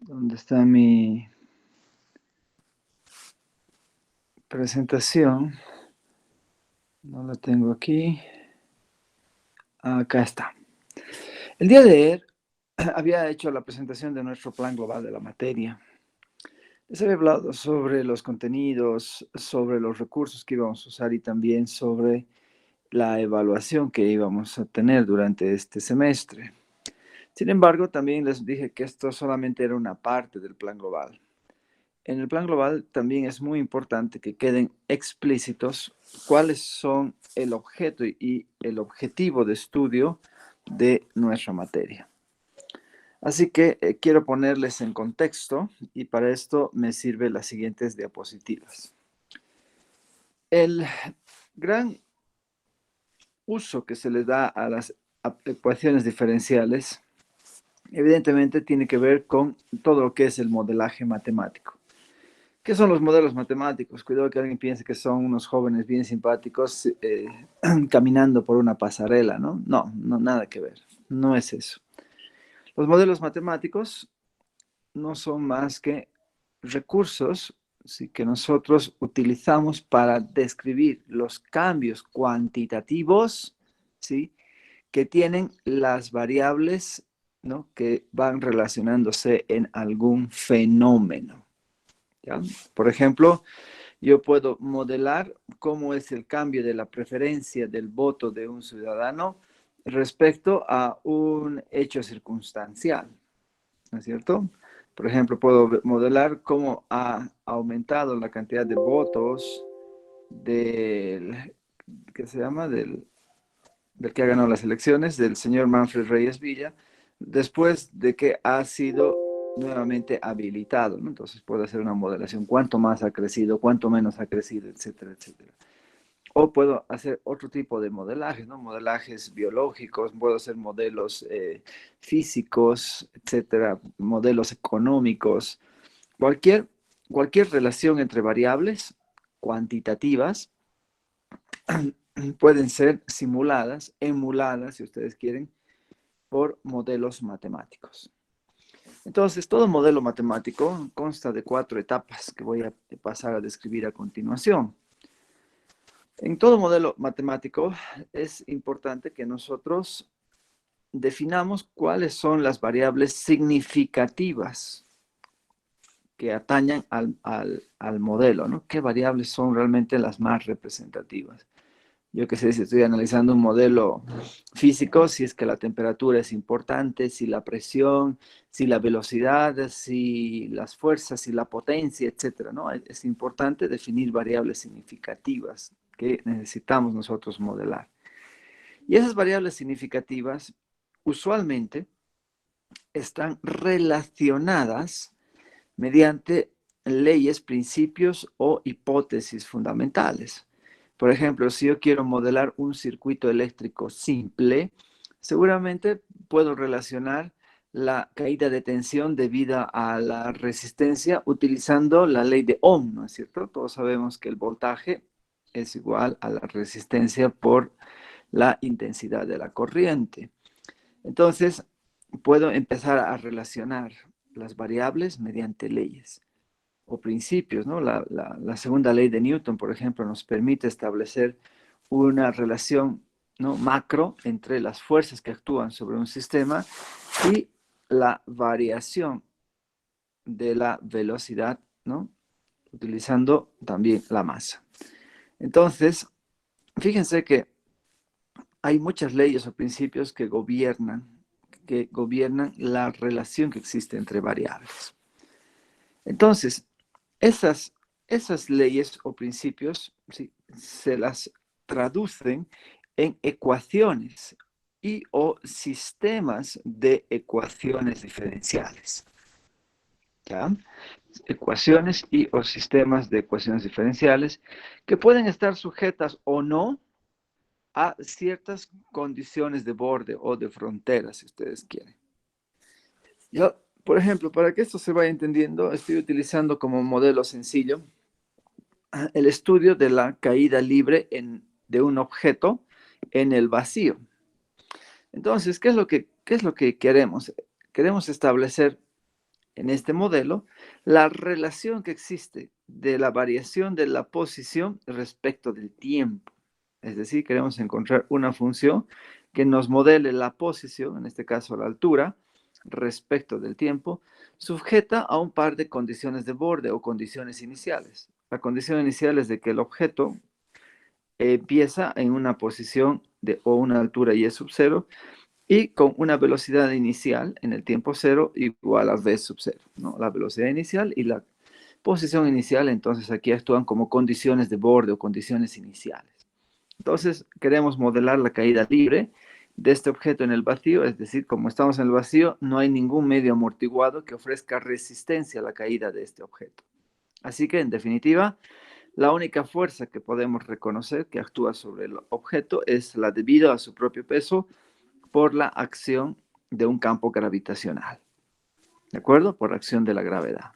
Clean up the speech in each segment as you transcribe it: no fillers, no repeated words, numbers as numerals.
¿Dónde está mi presentación? No la tengo aquí. Acá está. El día de ayer había hecho la presentación de nuestro plan global de la materia. Les había hablado sobre los contenidos, sobre los recursos que íbamos a usar y también sobre la evaluación que íbamos a tener durante este semestre. Sin embargo, también les dije que esto solamente era una parte del plan global. En el plan global también es muy importante que queden explícitos cuáles son el objeto y el objetivo de estudio de nuestra materia. Así que quiero ponerles en contexto y para esto me sirven las siguientes diapositivas. El gran uso que se le da a las ecuaciones diferenciales evidentemente tiene que ver con todo lo que es el modelaje matemático. ¿Qué son los modelos matemáticos? Cuidado que alguien piense que son unos jóvenes bien simpáticos caminando por una pasarela, ¿no? No, no, nada que ver. No es eso. Los modelos matemáticos no son más que recursos, ¿sí?, que nosotros utilizamos para describir los cambios cuantitativos, ¿sí?, que tienen las variables, ¿no?, que van relacionándose en algún fenómeno, ¿ya? Por ejemplo, yo puedo modelar cómo es el cambio de la preferencia del voto de un ciudadano respecto a un hecho circunstancial, ¿no es cierto? Por ejemplo, puedo modelar cómo ha aumentado la cantidad de votos del, ¿qué se llama? Del que ha ganado las elecciones, del señor Manfred Reyes Villa, después de que ha sido nuevamente habilitado, ¿no? Entonces puedo hacer una modelación, cuánto más ha crecido, cuánto menos ha crecido, etcétera, etcétera. O puedo hacer otro tipo de modelajes, ¿no? Modelajes biológicos, puedo hacer modelos físicos, etcétera, modelos económicos, cualquier, cualquier relación entre variables cuantitativas pueden ser simuladas, emuladas, si ustedes quieren, por modelos matemáticos. Entonces, todo modelo matemático consta de 4 etapas que voy a pasar a describir a continuación. En todo modelo matemático es importante que nosotros definamos cuáles son las variables significativas que atañan al modelo, ¿no? ¿Qué variables son realmente las más representativas? Yo qué sé, si estoy analizando un modelo físico, si es que la temperatura es importante, si la presión, si la velocidad, si las fuerzas, si la potencia, etcétera, ¿no? Es importante definir variables significativas que necesitamos nosotros modelar. Y esas variables significativas usualmente están relacionadas mediante leyes, principios o hipótesis fundamentales. Por ejemplo, si yo quiero modelar un circuito eléctrico simple, seguramente puedo relacionar la caída de tensión debida a la resistencia utilizando la ley de Ohm, ¿no es cierto? Todos sabemos que el voltaje es igual a la resistencia por la intensidad de la corriente. Entonces, puedo empezar a relacionar las variables mediante leyes o principios, ¿no? La segunda ley de Newton, por ejemplo, nos permite establecer una relación, ¿no?, macro entre las fuerzas que actúan sobre un sistema y la variación de la velocidad, ¿no?, utilizando también la masa. Entonces, fíjense que hay muchas leyes o principios que gobiernan la relación que existe entre variables. Entonces, esas leyes o principios, ¿sí?, se las traducen en ecuaciones y o sistemas de ecuaciones diferenciales, ¿ya? Ecuaciones y o sistemas de ecuaciones diferenciales que pueden estar sujetas o no a ciertas condiciones de borde o de frontera, si ustedes quieren. Yo, por ejemplo, para que esto se vaya entendiendo, estoy utilizando como modelo sencillo el estudio de la caída libre de un objeto en el vacío. Entonces, ¿qué es lo que queremos? Queremos establecer en este modelo la relación que existe de la variación de la posición respecto del tiempo. Es decir, queremos encontrar una función que nos modele la posición, en este caso la altura, respecto del tiempo, sujeta a un par de condiciones de borde o condiciones iniciales. La condición inicial es de que el objeto empieza en una posición o una altura y sub 0 y con una velocidad inicial en el tiempo cero igual a v sub 0, ¿no? La velocidad inicial y la posición inicial, entonces aquí actúan como condiciones de borde o condiciones iniciales. Entonces queremos modelar la caída libre de este objeto en el vacío, es decir, como estamos en el vacío, no hay ningún medio amortiguado que ofrezca resistencia a la caída de este objeto. Así que, en definitiva, la única fuerza que podemos reconocer que actúa sobre el objeto es la debida a su propio peso por la acción de un campo gravitacional. ¿De acuerdo? Por acción de la gravedad.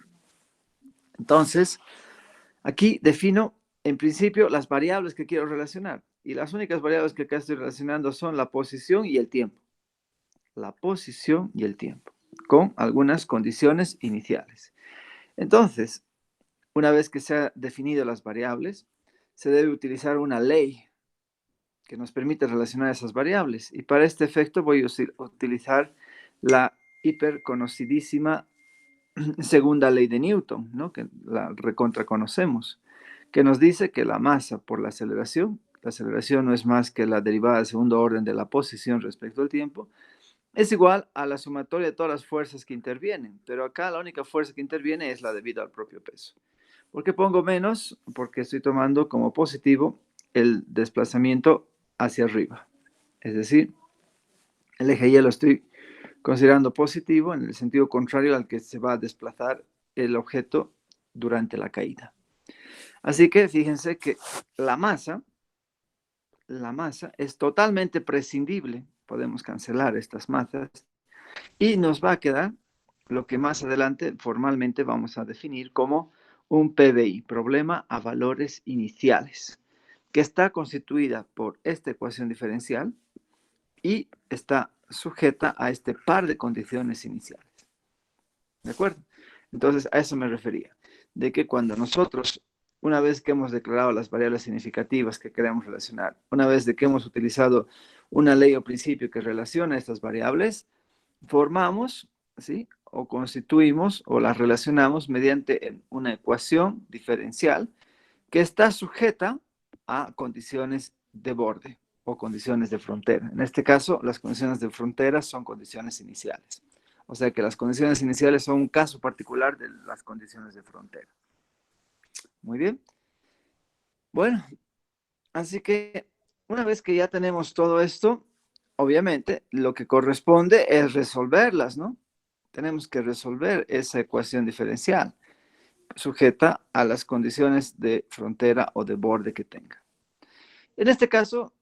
Entonces, aquí defino, en principio, las variables que quiero relacionar. Y las únicas variables que acá estoy relacionando son la posición y el tiempo. La posición y el tiempo, con algunas condiciones iniciales. Entonces, una vez que se han definido las variables, se debe utilizar una ley que nos permite relacionar esas variables. Y para este efecto voy a utilizar la hiperconocidísima segunda ley de Newton, ¿no? Que la recontra conocemos, que nos dice que la masa por la aceleración no es más que la derivada de segundo orden de la posición respecto al tiempo, es igual a la sumatoria de todas las fuerzas que intervienen, pero acá la única fuerza que interviene es la debida al propio peso. ¿Por qué pongo menos? Porque estoy tomando como positivo el desplazamiento hacia arriba. Es decir, el eje Y lo estoy considerando positivo en el sentido contrario al que se va a desplazar el objeto durante la caída. Así que fíjense que la masa es totalmente prescindible. Podemos cancelar estas masas y nos va a quedar lo que más adelante formalmente vamos a definir como un PBI, problema a valores iniciales, que está constituida por esta ecuación diferencial y está sujeta a este par de condiciones iniciales. ¿De acuerdo? Entonces, a eso me refería, de que cuando nosotros, una vez que hemos declarado las variables significativas que queremos relacionar, una vez de que hemos utilizado una ley o principio que relaciona estas variables, formamos, ¿sí? O constituimos o las relacionamos mediante una ecuación diferencial que está sujeta a condiciones de borde o condiciones de frontera. En este caso, las condiciones de frontera son condiciones iniciales. O sea que las condiciones iniciales son un caso particular de las condiciones de frontera. Muy bien. Bueno, así que una vez que ya tenemos todo esto, obviamente lo que corresponde es resolverlas, ¿no? Tenemos que resolver esa ecuación diferencial sujeta a las condiciones de frontera o de borde que tenga. En este caso,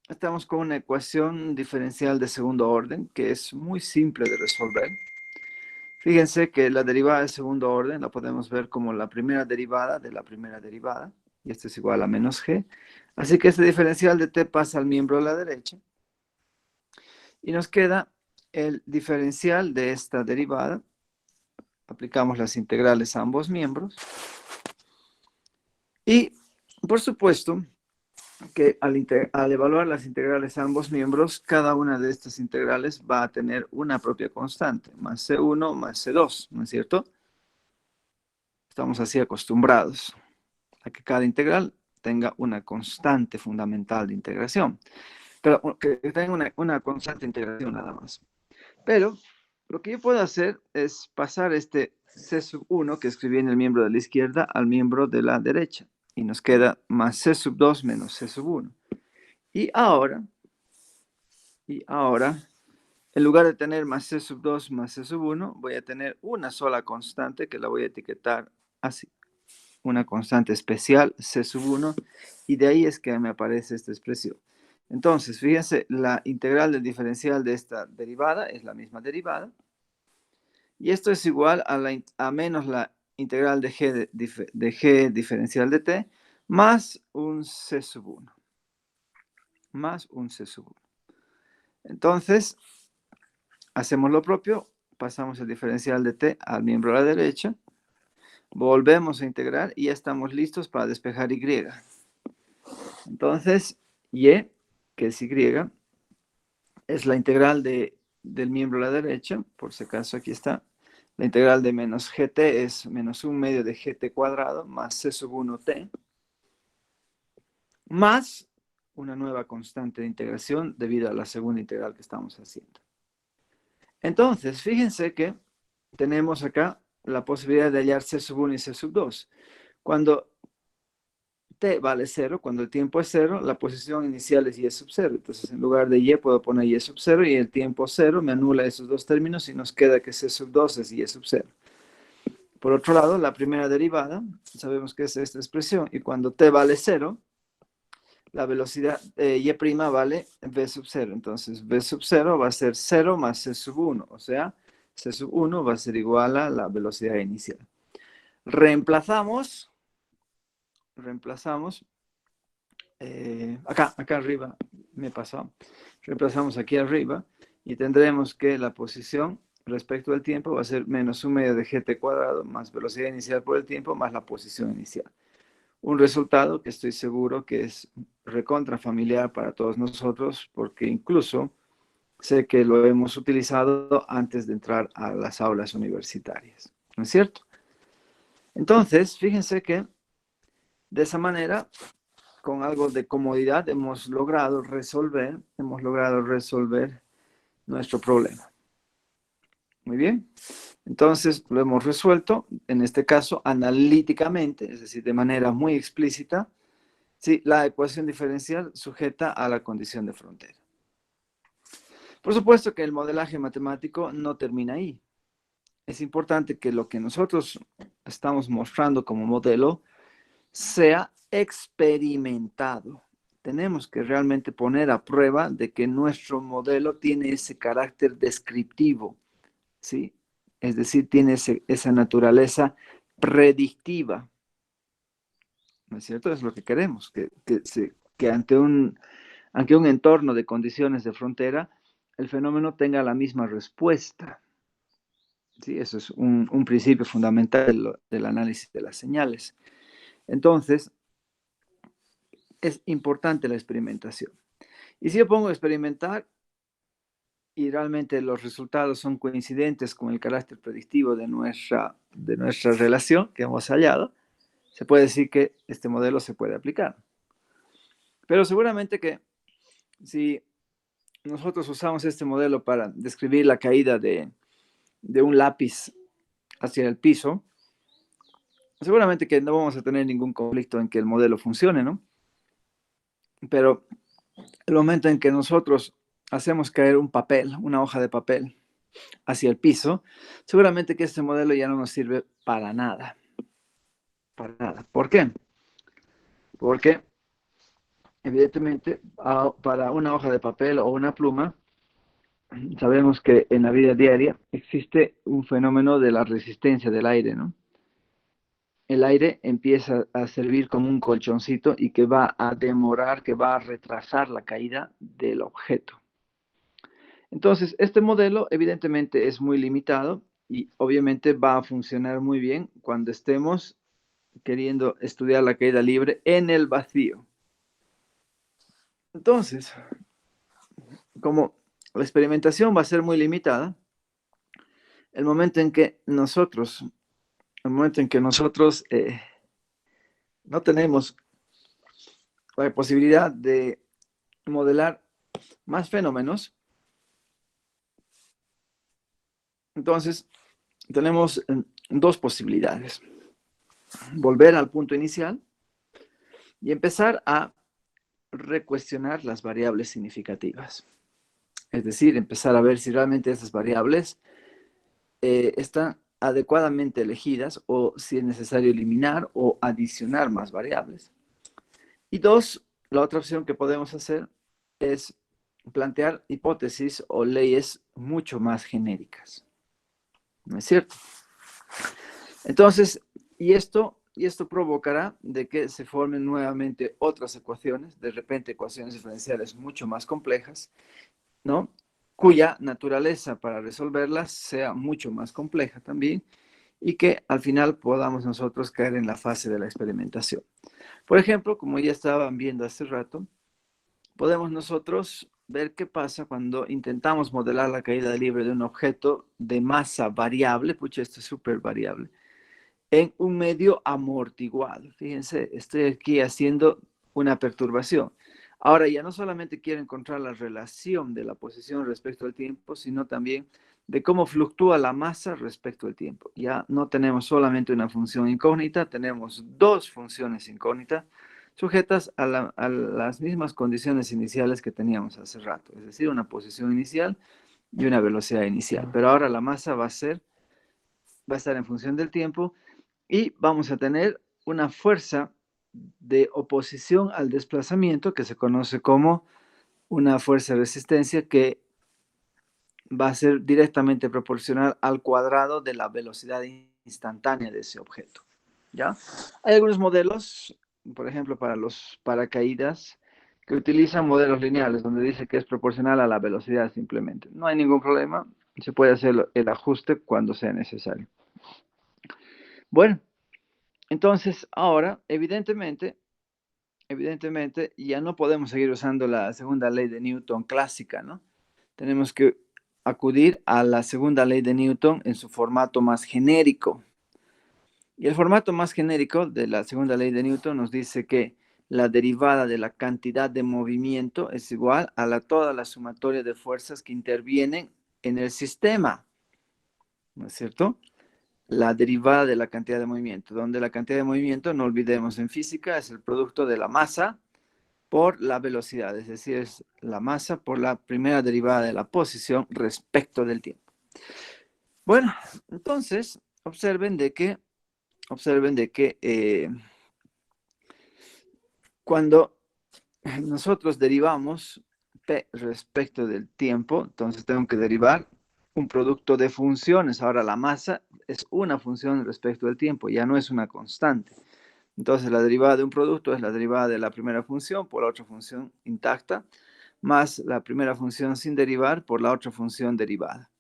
estamos con una ecuación diferencial de segundo orden que es muy simple de resolver. Fíjense que la derivada de segundo orden la podemos ver como la primera derivada de la primera derivada, y esto es igual a menos g. Así que este diferencial de t pasa al miembro de la derecha, y nos queda el diferencial de esta derivada. Aplicamos las integrales a ambos miembros. Y, por supuesto, que al evaluar las integrales a ambos miembros, cada una de estas integrales va a tener una propia constante, más C1 más C2, ¿no es cierto? Estamos así acostumbrados a que cada integral tenga una constante fundamental de integración, pero que tenga una constante de integración nada más. Pero lo que yo puedo hacer es pasar este C sub 1 que escribí en el miembro de la izquierda al miembro de la derecha, y nos queda más C sub 2 menos C sub 1. Y ahora, en lugar de tener más C sub 2 más C sub 1, voy a tener una sola constante que la voy a etiquetar así. Una constante especial, C sub 1, y de ahí es que me aparece esta expresión. Entonces, fíjense, la integral del diferencial de esta derivada es la misma derivada, y esto es igual a menos la integral de g diferencial de t, más un C sub 1. Más un C sub 1. Entonces, hacemos lo propio pasamos el diferencial de t al miembro a la derecha, volvemos a integrar y ya estamos listos para despejar y. Entonces, y, que es y, es la integral del miembro a la derecha, por si acaso aquí está. La integral de menos gt es menos 1 medio de gt cuadrado más c sub 1t, más una nueva constante de integración debido a la segunda integral que estamos haciendo. Entonces, fíjense que tenemos acá la posibilidad de hallar c sub 1 y c sub 2. Cuando t vale 0, cuando el tiempo es 0, la posición inicial es y sub 0. Entonces, en lugar de y puedo poner y sub 0 y el tiempo 0 me anula esos dos términos y nos queda que c sub 2 es y sub 0. Por otro lado, la primera derivada, sabemos que es esta expresión, y cuando t vale 0, la velocidad y' vale v sub 0. Entonces, v sub 0 va a ser 0 más c sub 1, o sea, c sub 1 va a ser igual a la velocidad inicial. Reemplazamos, acá arriba me pasó, reemplazamos aquí arriba y tendremos que la posición respecto al tiempo va a ser menos 1 medio de gt cuadrado más velocidad inicial por el tiempo más la posición inicial. Un resultado que estoy seguro que es recontra familiar para todos nosotros, porque incluso sé que lo hemos utilizado antes de entrar a las aulas universitarias, ¿no es cierto? Entonces, fíjense que de esa manera, con algo de comodidad, hemos logrado resolver nuestro problema. Muy bien. Entonces, lo hemos resuelto, en este caso, analíticamente, es decir, de manera muy explícita, sí, la ecuación diferencial sujeta a la condición de frontera. Por supuesto que el modelaje matemático no termina ahí. Es importante que lo que nosotros estamos mostrando como modelo sea experimentado. Tenemos que realmente poner a prueba de que nuestro modelo tiene ese carácter descriptivo, ¿sí? Es decir, tiene esa naturaleza predictiva. ¿No es cierto? Es lo que queremos, que ante un entorno de condiciones de frontera, el fenómeno tenga la misma respuesta. ¿Sí? Eso es un principio fundamental del análisis de las señales. Entonces, es importante la experimentación. Y si yo pongo experimentar y realmente los resultados son coincidentes con el carácter predictivo de nuestra relación que hemos hallado, se puede decir que este modelo se puede aplicar. Pero seguramente que si nosotros usamos este modelo para describir la caída de un lápiz hacia el piso, seguramente que no vamos a tener ningún conflicto en que el modelo funcione, ¿no? Pero el momento en que nosotros hacemos caer un papel, una hoja de papel, hacia el piso, seguramente que este modelo ya no nos sirve para nada. Para nada. ¿Por qué? Porque, evidentemente, para una hoja de papel o una pluma, sabemos que en la vida diaria existe un fenómeno de la resistencia del aire, ¿no? El aire empieza a servir como un colchoncito y que va a demorar, que va a retrasar la caída del objeto. Entonces, este modelo evidentemente es muy limitado y obviamente va a funcionar muy bien cuando estemos queriendo estudiar la caída libre en el vacío. Entonces, como la experimentación va a ser muy limitada, el momento en que nosotros no tenemos la posibilidad de modelar más fenómenos, entonces tenemos dos posibilidades. Volver al punto inicial y empezar a recuestionar las variables significativas. Es decir, empezar a ver si realmente esas variables están adecuadamente elegidas o si es necesario eliminar o adicionar más variables. Y dos, la otra opción que podemos hacer es plantear hipótesis o leyes mucho más genéricas. ¿No es cierto? Entonces, y esto provocará de que se formen nuevamente otras ecuaciones, de repente ecuaciones diferenciales mucho más complejas, ¿no? cuya naturaleza para resolverlas sea mucho más compleja también y que al final podamos nosotros caer en la fase de la experimentación. Por ejemplo, como ya estaban viendo hace rato, podemos nosotros ver qué pasa cuando intentamos modelar la caída libre de un objeto de masa variable, pucha, esto es súper variable, en un medio amortiguado. Fíjense, estoy aquí haciendo una perturbación. Ahora ya no solamente quiero encontrar la relación de la posición respecto al tiempo, sino también de cómo fluctúa la masa respecto al tiempo. Ya no tenemos solamente una función incógnita, tenemos dos funciones incógnitas sujetas a las mismas condiciones iniciales que teníamos hace rato, es decir, una posición inicial y una velocidad inicial. Pero ahora la masa va a estar en función del tiempo y vamos a tener una fuerza de oposición al desplazamiento que se conoce como una fuerza de resistencia que va a ser directamente proporcional al cuadrado de la velocidad instantánea de ese objeto. ¿Ya? Hay algunos modelos, por ejemplo, para los paracaídas, que utilizan modelos lineales, donde dice que es proporcional a la velocidad simplemente. No hay ningún problema, se puede hacer el ajuste cuando sea necesario. Bueno, entonces ahora, evidentemente, ya no podemos seguir usando la segunda ley de Newton clásica, ¿no? Tenemos que acudir a la segunda ley de Newton en su formato más genérico. Y el formato más genérico de la segunda ley de Newton nos dice que la derivada de la cantidad de movimiento es igual a toda la sumatoria de fuerzas que intervienen en el sistema, ¿no es cierto? La derivada de la cantidad de movimiento, donde la cantidad de movimiento, no olvidemos en física, es el producto de la masa por la velocidad, es decir, es la masa por la primera derivada de la posición respecto del tiempo. Bueno, entonces, observen de que cuando nosotros derivamos P respecto del tiempo, entonces tengo que derivar un producto de funciones. Ahora la masa es una función respecto del tiempo, ya no es una constante. Entonces la derivada de un producto es la derivada de la primera función por la otra función intacta, más la primera función sin derivar por la otra función derivada.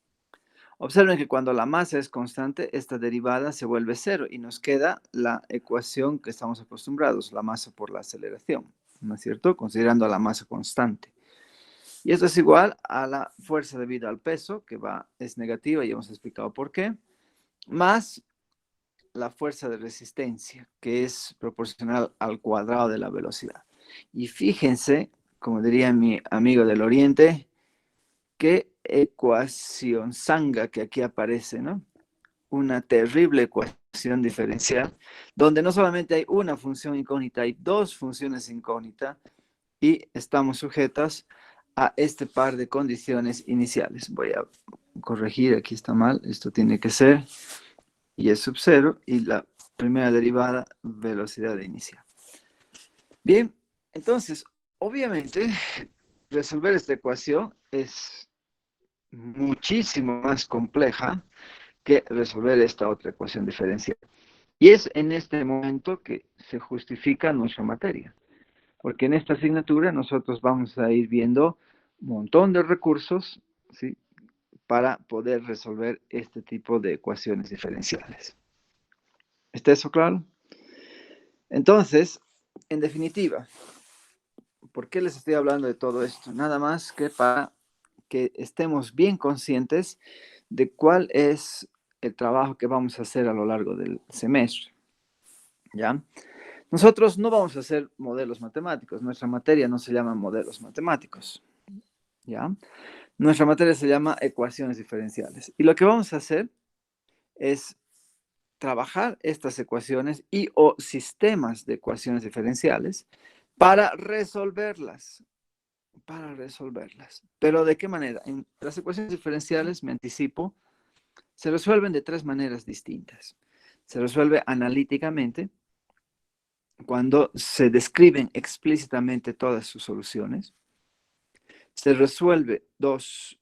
Observen que cuando la masa es constante, esta derivada se vuelve cero y nos queda la ecuación que estamos acostumbrados, la masa por la aceleración, ¿no es cierto? Considerando a la masa constante. Y esto es igual a la fuerza debido al peso, que es negativa, y hemos explicado por qué, más la fuerza de resistencia, que es proporcional al cuadrado de la velocidad. Y fíjense, como diría mi amigo del Oriente, qué ecuación sanga que aquí aparece, ¿no? Una terrible ecuación diferencial, donde no solamente hay una función incógnita, hay dos funciones incógnitas y estamos sujetas a este par de condiciones iniciales. Voy a corregir, aquí está mal, esto tiene que ser y es sub 0 y la primera derivada velocidad inicial. Bien, entonces, obviamente, resolver esta ecuación es muchísimo más compleja que resolver esta otra ecuación diferencial. Y es en este momento que se justifica nuestra materia, porque en esta asignatura nosotros vamos a ir viendo un montón de recursos, ¿sí?, para poder resolver este tipo de ecuaciones diferenciales. ¿Está eso claro? Entonces, en definitiva, ¿por qué les estoy hablando de todo esto? Nada más que para que estemos bien conscientes de cuál es el trabajo que vamos a hacer a lo largo del semestre, ¿ya? Nosotros no vamos a hacer modelos matemáticos, nuestra materia no se llama modelos matemáticos, ¿ya? Nuestra materia se llama ecuaciones diferenciales. Y lo que vamos a hacer es trabajar estas ecuaciones y o sistemas de ecuaciones diferenciales para resolverlas, para resolverlas. Pero ¿de qué manera? En las ecuaciones diferenciales, me anticipo, se resuelven de tres maneras distintas. Se resuelve analíticamente, cuando se describen explícitamente todas sus soluciones. Se resuelve, dos,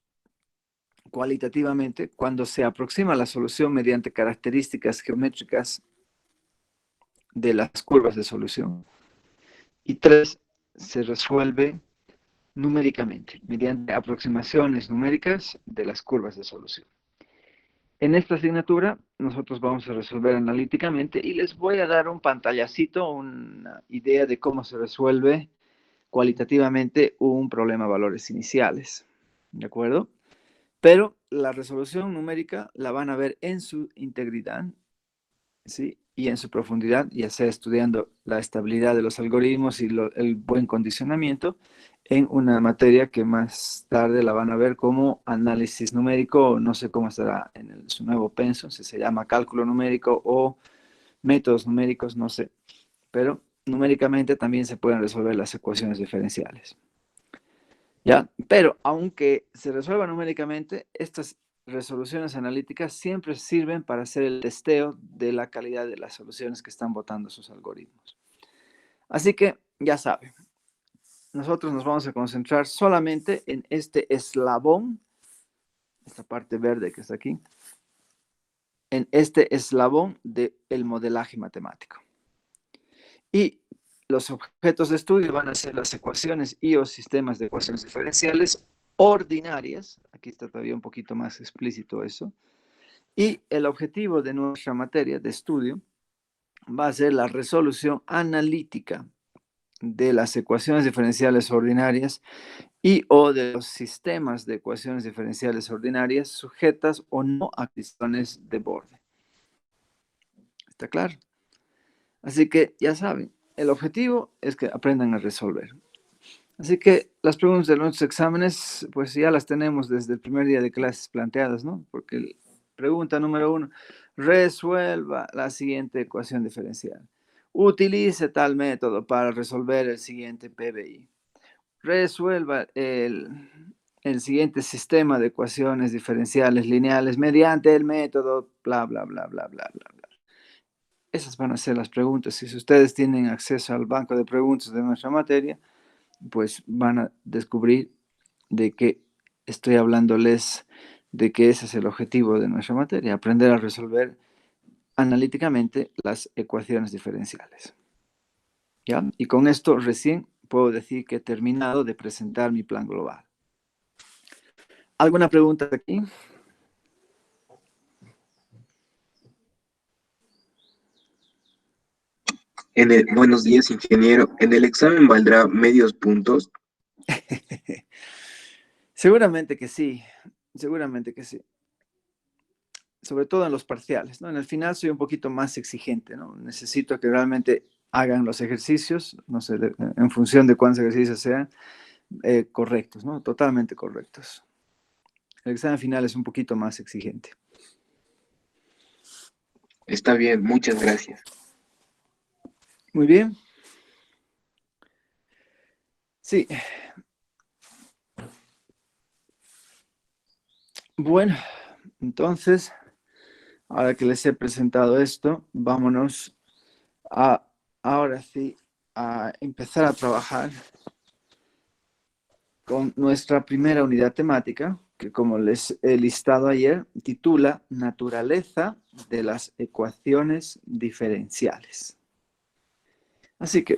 cualitativamente, cuando se aproxima la solución mediante características geométricas de las curvas de solución. Y tres, se resuelve numéricamente, mediante aproximaciones numéricas de las curvas de solución. En esta asignatura nosotros vamos a resolver analíticamente y les voy a dar un pantallacito, una idea de cómo se resuelve cualitativamente un problema de valores iniciales. ¿De acuerdo? Pero la resolución numérica la van a ver en su integridad, ¿sí? Y en su profundidad, ya sea estudiando la estabilidad de los algoritmos y el buen condicionamiento, en una materia que más tarde la van a ver como análisis numérico, no sé cómo estará en su nuevo pensum, si se llama cálculo numérico o métodos numéricos, no sé, pero numéricamente también se pueden resolver las ecuaciones diferenciales. ¿Ya? Pero aunque se resuelva numéricamente, estas resoluciones analíticas siempre sirven para hacer el testeo de la calidad de las soluciones que están botando sus algoritmos. Así que ya saben, nosotros nos vamos a concentrar solamente en este eslabón, esta parte verde que está aquí, en este eslabón del modelaje matemático. Y los objetos de estudio van a ser las ecuaciones y o sistemas de ecuaciones diferenciales ordinarias. Aquí está todavía un poquito más explícito eso. Y el objetivo de nuestra materia de estudio va a ser la resolución analítica de las ecuaciones diferenciales ordinarias y o de los sistemas de ecuaciones diferenciales ordinarias sujetas o no a condiciones de borde. ¿Está claro? Así que ya saben, el objetivo es que aprendan a resolver. Así que las preguntas de nuestros exámenes, pues ya las tenemos desde el primer día de clases planteadas, ¿no? Porque pregunta número 1, resuelva la siguiente ecuación diferencial. Utilice tal método para resolver el siguiente PBI. Resuelva el siguiente sistema de ecuaciones diferenciales lineales mediante el método bla, bla, bla, bla, bla, bla, bla. Esas van a ser las preguntas. Y si ustedes tienen acceso al banco de preguntas de nuestra materia, pues van a descubrir de que estoy hablándoles de que ese es el objetivo de nuestra materia, aprender a resolver analíticamente las ecuaciones diferenciales. ¿Ya? Y con esto recién puedo decir que he terminado de presentar mi plan global. ¿Alguna pregunta aquí? Buenos días, ingeniero. ¿En el examen valdrá medios puntos? Seguramente que sí, seguramente que sí. Sobre todo en los parciales, ¿no? En el final soy un poquito más exigente, ¿no? Necesito que realmente hagan los ejercicios, no sé, en función de cuántos ejercicios sean, correctos, ¿no? Totalmente correctos. El examen final es un poquito más exigente. Está bien, muchas gracias. Muy bien. Sí. Bueno, entonces, ahora que les he presentado esto, vámonos ahora sí, a empezar a trabajar con nuestra primera unidad temática, que como les he listado ayer, titula Naturaleza de las ecuaciones diferenciales. Así que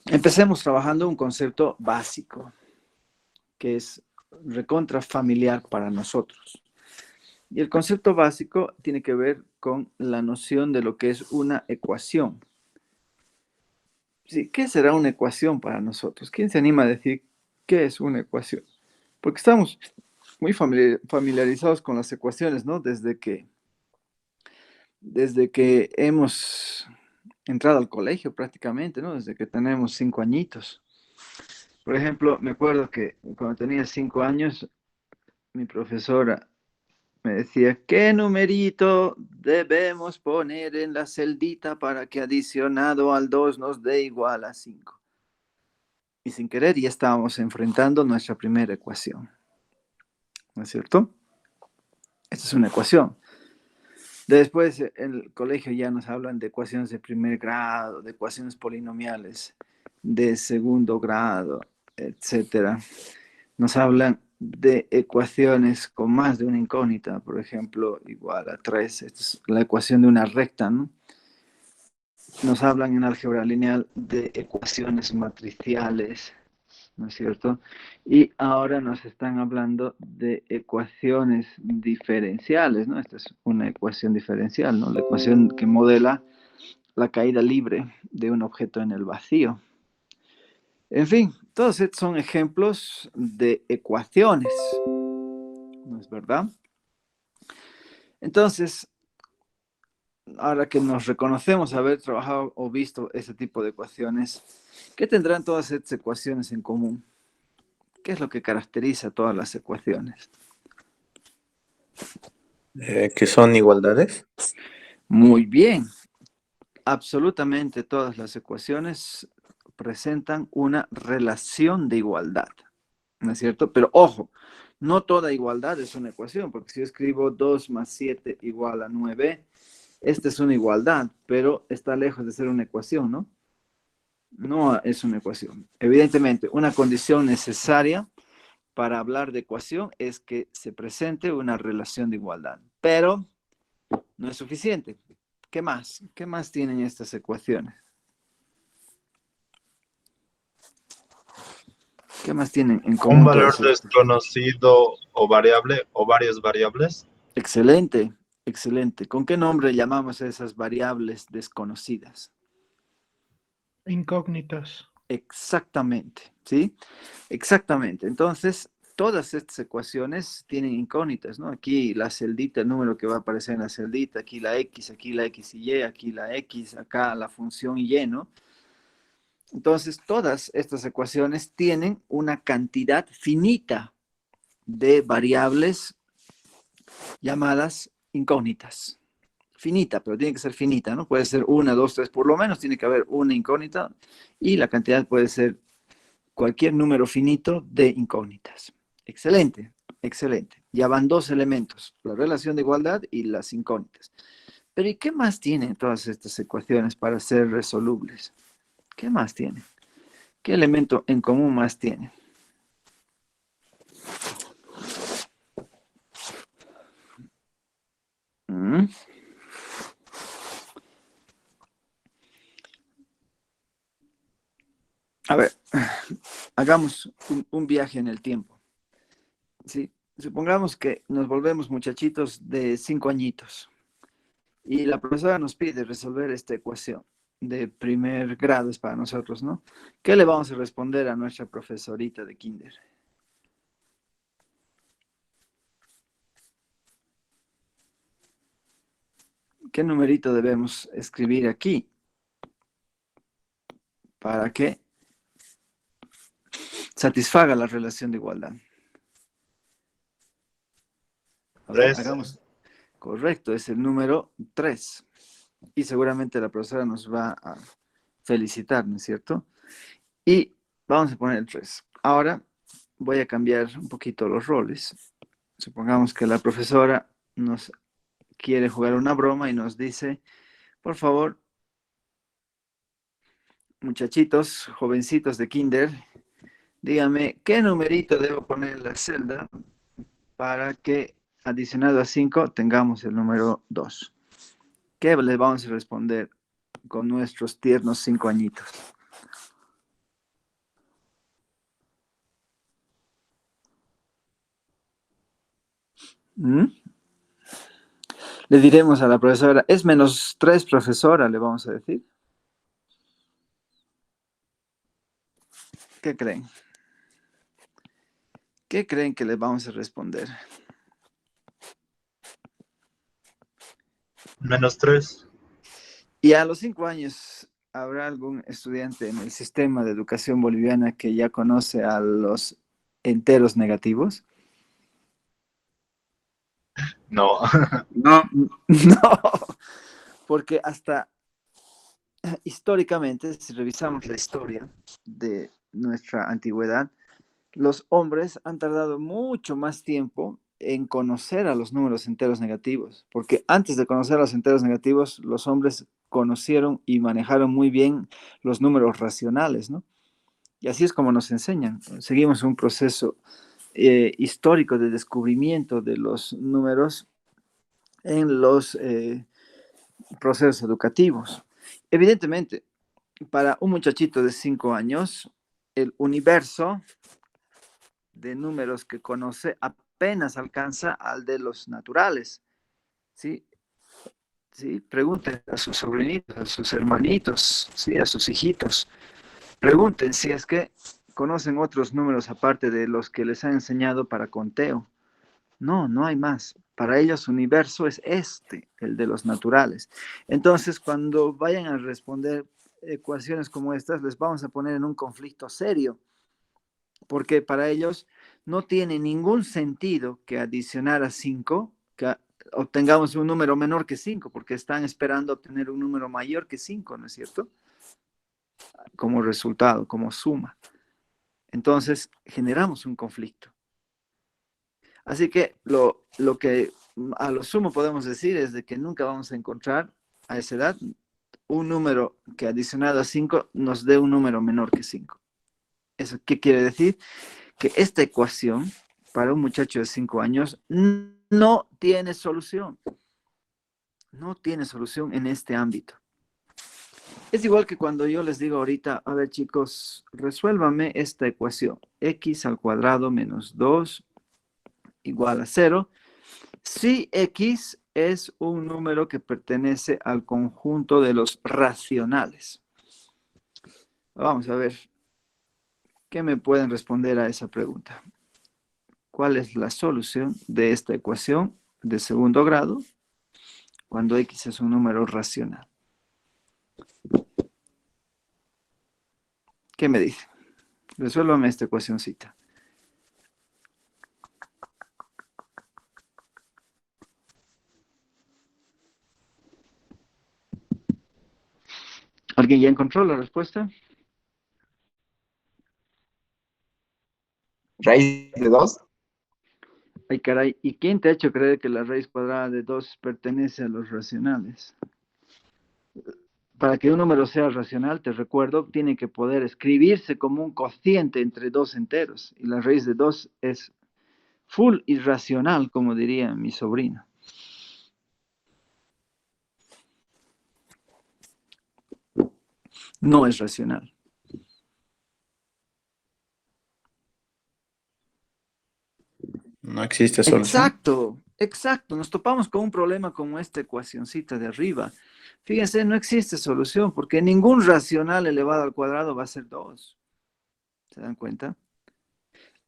empecemos trabajando un concepto básico, que es recontra familiar para nosotros. Y el concepto básico tiene que ver con la noción de lo que es una ecuación. Sí, ¿qué será una ecuación para nosotros? ¿Quién se anima a decir qué es una ecuación? Porque estamos muy familiarizados con las ecuaciones, ¿no? Desde que hemos entrado al colegio prácticamente, ¿no? Desde que tenemos 5 añitos. Por ejemplo, me acuerdo que cuando tenía 5 años, mi profesora me decía, ¿qué numerito debemos poner en la celdita para que adicionado al 2 nos dé igual a 5? Y sin querer ya estábamos enfrentando nuestra primera ecuación, ¿no es cierto? Esta es una ecuación. Después en el colegio ya nos hablan de ecuaciones de primer grado, de ecuaciones polinomiales de segundo grado, etcétera. Nos hablan de ecuaciones con más de una incógnita, por ejemplo, igual a 3. Esta es la ecuación de una recta, ¿no? Nos hablan en álgebra lineal de ecuaciones matriciales, ¿no es cierto? Y ahora nos están hablando de ecuaciones diferenciales, ¿no? Esta es una ecuación diferencial, ¿no? La ecuación que modela la caída libre de un objeto en el vacío. En fin, todos estos son ejemplos de ecuaciones, ¿no es verdad? Entonces, ahora que nos reconocemos haber trabajado o visto ese tipo de ecuaciones, ¿qué tendrán todas estas ecuaciones en común? ¿Qué es lo que caracteriza todas las ecuaciones? Que son igualdades. Muy bien, absolutamente todas las ecuaciones presentan una relación de igualdad, ¿no es cierto? Pero ojo, no toda igualdad es una ecuación, porque si yo escribo 2 más 7 igual a 9, esta es una igualdad, pero está lejos de ser una ecuación, ¿no? No es una ecuación. Evidentemente, una condición necesaria para hablar de ecuación es que se presente una relación de igualdad, pero no es suficiente. ¿Qué más? ¿Qué más tienen estas ecuaciones? ¿Qué más tienen en Un común valor todas estas? desconocido o variable o varias variables. Excelente, excelente. ¿Con qué nombre llamamos a esas variables desconocidas? Incógnitas. Exactamente, ¿sí? Exactamente. Entonces, todas estas ecuaciones tienen incógnitas, ¿no? Aquí la celdita, el número que va a aparecer en la celdita, aquí la X y Y, aquí la X, acá la función Y, ¿no? Entonces, todas estas ecuaciones tienen una cantidad finita de variables llamadas incógnitas. Finita, pero tiene que ser finita, ¿no? Puede ser una, dos, tres, por lo menos tiene que haber una incógnita y la cantidad puede ser cualquier número finito de incógnitas. Excelente, excelente. Ya van dos elementos, la relación de igualdad y las incógnitas. Pero ¿y qué más tienen todas estas ecuaciones para ser resolubles? ¿Qué más tienen? ¿Qué elemento en común más tienen? ¿Mm? A ver, hagamos un viaje en el tiempo. ¿Sí? Supongamos que nos volvemos muchachitos de 5 añitos y la profesora nos pide resolver esta ecuación de primer grado, es para nosotros, ¿no? ¿Qué le vamos a responder a nuestra profesorita de kinder? ¿Qué numerito debemos escribir aquí para que satisfaga la relación de igualdad? A ver, 3. hagamos. Correcto, es el número 3. Y seguramente la profesora nos va a felicitar, ¿no es cierto? Y vamos a poner el 3. Ahora voy a cambiar un poquito los roles. Supongamos que la profesora nos quiere jugar una broma y nos dice, por favor, muchachitos, jovencitos de kinder, dígame qué numerito debo poner en la celda para que adicionado a 5 tengamos el número 2. ¿Qué les vamos a responder con nuestros tiernos 5 añitos? ¿Mm? Le diremos a la profesora, es menos 3, profesora, le vamos a decir. ¿Qué creen? ¿Qué creen que les vamos a responder? -3. Y a los 5 años, ¿habrá algún estudiante en el sistema de educación boliviana que ya conoce a los enteros negativos? No. No, No, porque hasta históricamente, si revisamos la historia de nuestra antigüedad, los hombres han tardado mucho más tiempo en conocer a los números enteros negativos, porque antes de conocer a los enteros negativos, los hombres conocieron y manejaron muy bien los números racionales, ¿no? Y así es como nos enseñan. Seguimos un proceso histórico de descubrimiento de los números en los procesos educativos. Evidentemente, para un muchachito de 5 años, el universo de números que conoce apenas alcanza al de los naturales, ¿sí? ¿Sí? Pregunten a sus sobrinitos, a sus hermanitos, ¿sí? A sus hijitos. Pregunten si es que conocen otros números aparte de los que les han enseñado para conteo. No, no hay más. Para ellos universo es este, el de los naturales. Entonces, cuando vayan a responder ecuaciones como estas, les vamos a poner en un conflicto serio, porque para ellos no tiene ningún sentido que adicionar a 5, que obtengamos un número menor que 5, porque están esperando obtener un número mayor que 5, ¿no es cierto? Como resultado, como suma. Entonces, generamos un conflicto. Así que lo que a lo sumo podemos decir es de que nunca vamos a encontrar a esa edad un número que adicionado a 5 nos dé un número menor que 5. ¿Eso qué quiere decir? Que esta ecuación para un muchacho de 5 años no tiene solución. No tiene solución en este ámbito. Es igual que cuando yo les digo ahorita, a ver chicos, resuélvame esta ecuación. X al cuadrado menos 2 igual a 0. Si X es un número que pertenece al conjunto de los racionales. Vamos a ver, ¿qué me pueden responder a esa pregunta? ¿Cuál es la solución de esta ecuación de segundo grado cuando X es un número racional? ¿Qué me dice? Resuélvame esta ecuacióncita. ¿Alguien ya encontró la respuesta? Raíz de 2. Ay, caray, ¿y quién te ha hecho creer que la raíz cuadrada de 2 pertenece a los racionales? Para que un número sea racional, te recuerdo, tiene que poder escribirse como un cociente entre dos enteros. Y la raíz de 2 es full irracional, como diría mi sobrino. No es racional. No existe solución. Exacto, exacto. Nos topamos con un problema como esta ecuacioncita de arriba. Fíjense, no existe solución porque ningún racional elevado al cuadrado va a ser 2. ¿Se dan cuenta?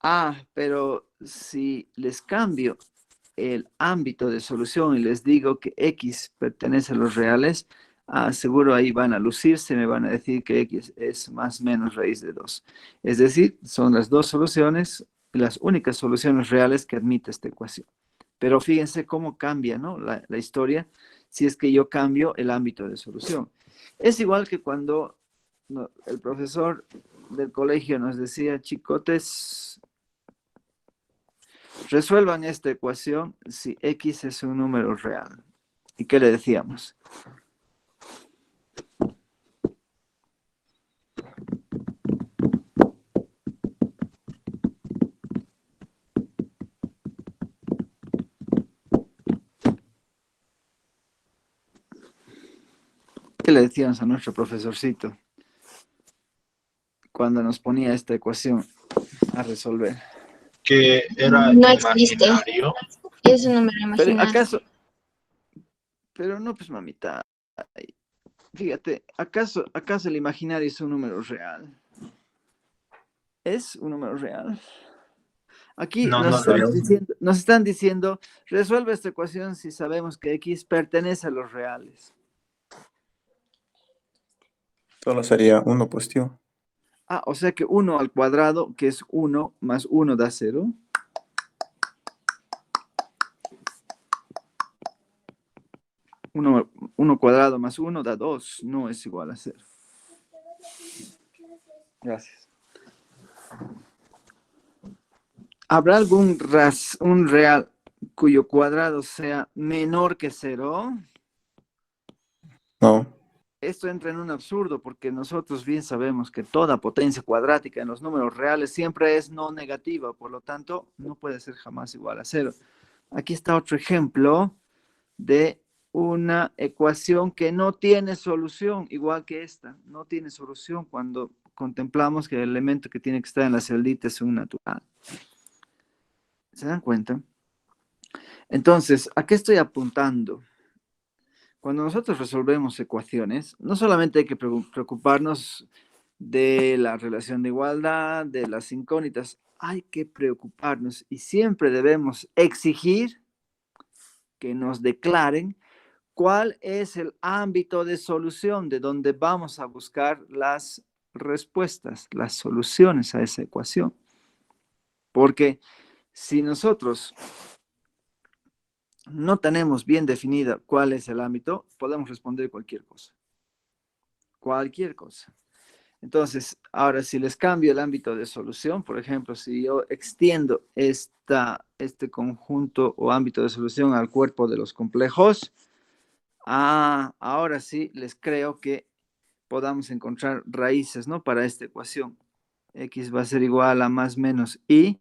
Ah, pero si les cambio el ámbito de solución y les digo que X pertenece a los reales, seguro ahí van a lucirse, me van a decir que X es más o menos raíz de 2. Es decir, son las dos soluciones, las únicas soluciones reales que admite esta ecuación. Pero fíjense cómo cambia, ¿no? La historia si es que yo cambio el ámbito de solución. Es igual que cuando el profesor del colegio nos decía, chicotes, resuelvan esta ecuación si X es un número real. ¿Y qué le decíamos? ¿Qué le decíamos a nuestro profesorcito cuando nos ponía esta ecuación a resolver? Que era No existe. imaginario. Es un número Pero imaginario. acaso, pero no, pues mamita, fíjate, ¿acaso el imaginario es un número real? ¿Es un número real? Aquí No, no lo es. nos están diciendo, resuelve esta ecuación si sabemos que X pertenece a los reales. Solo sería uno positivo. Ah, o sea que 1 al cuadrado, que es 1 más 1 da 0. Uno cuadrado más 1 da 2, no es igual a 0. Gracias. ¿Habrá algún un real cuyo cuadrado sea menor que 0? No. Esto entra en un absurdo porque nosotros bien sabemos que toda potencia cuadrática en los números reales siempre es no negativa, por lo tanto no puede ser jamás igual a 0. Aquí está otro ejemplo de una ecuación que no tiene solución, igual que esta, no tiene solución cuando contemplamos que el elemento que tiene que estar en la celda es un natural. ¿Se dan cuenta? Entonces, ¿a qué estoy apuntando? Cuando nosotros resolvemos ecuaciones, no solamente hay que preocuparnos de la relación de igualdad, de las incógnitas, hay que preocuparnos y siempre debemos exigir que nos declaren cuál es el ámbito de solución de donde vamos a buscar las respuestas, las soluciones a esa ecuación. Porque si nosotros no tenemos bien definida cuál es el ámbito, podemos responder cualquier cosa. Cualquier cosa. Entonces, ahora si les cambio el ámbito de solución, por ejemplo, si yo extiendo este conjunto o ámbito de solución al cuerpo de los complejos, ahora sí les creo que podamos encontrar raíces, ¿no? Para esta ecuación. X va a ser igual a más menos y,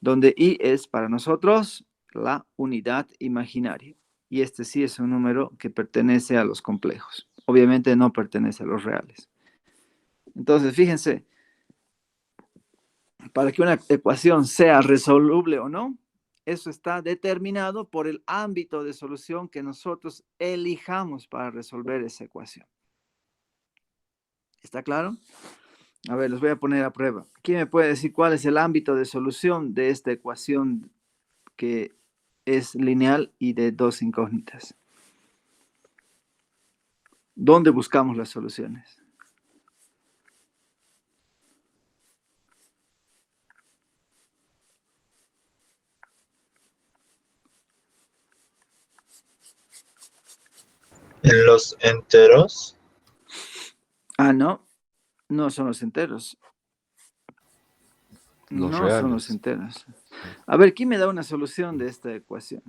donde y es para nosotros la unidad imaginaria. Y este sí es un número que pertenece a los complejos. Obviamente no pertenece a los reales. Entonces, fíjense, para que una ecuación sea resoluble o no, eso está determinado por el ámbito de solución que nosotros elijamos para resolver esa ecuación. ¿Está claro? A ver, los voy a poner a prueba. ¿Quién me puede decir cuál es el ámbito de solución de esta ecuación que es lineal y de dos incógnitas? ¿Dónde buscamos las soluciones? En los enteros. No, no son los enteros. Los No son los reales. enteros. A ver, ¿quién me da una solución de esta ecuación?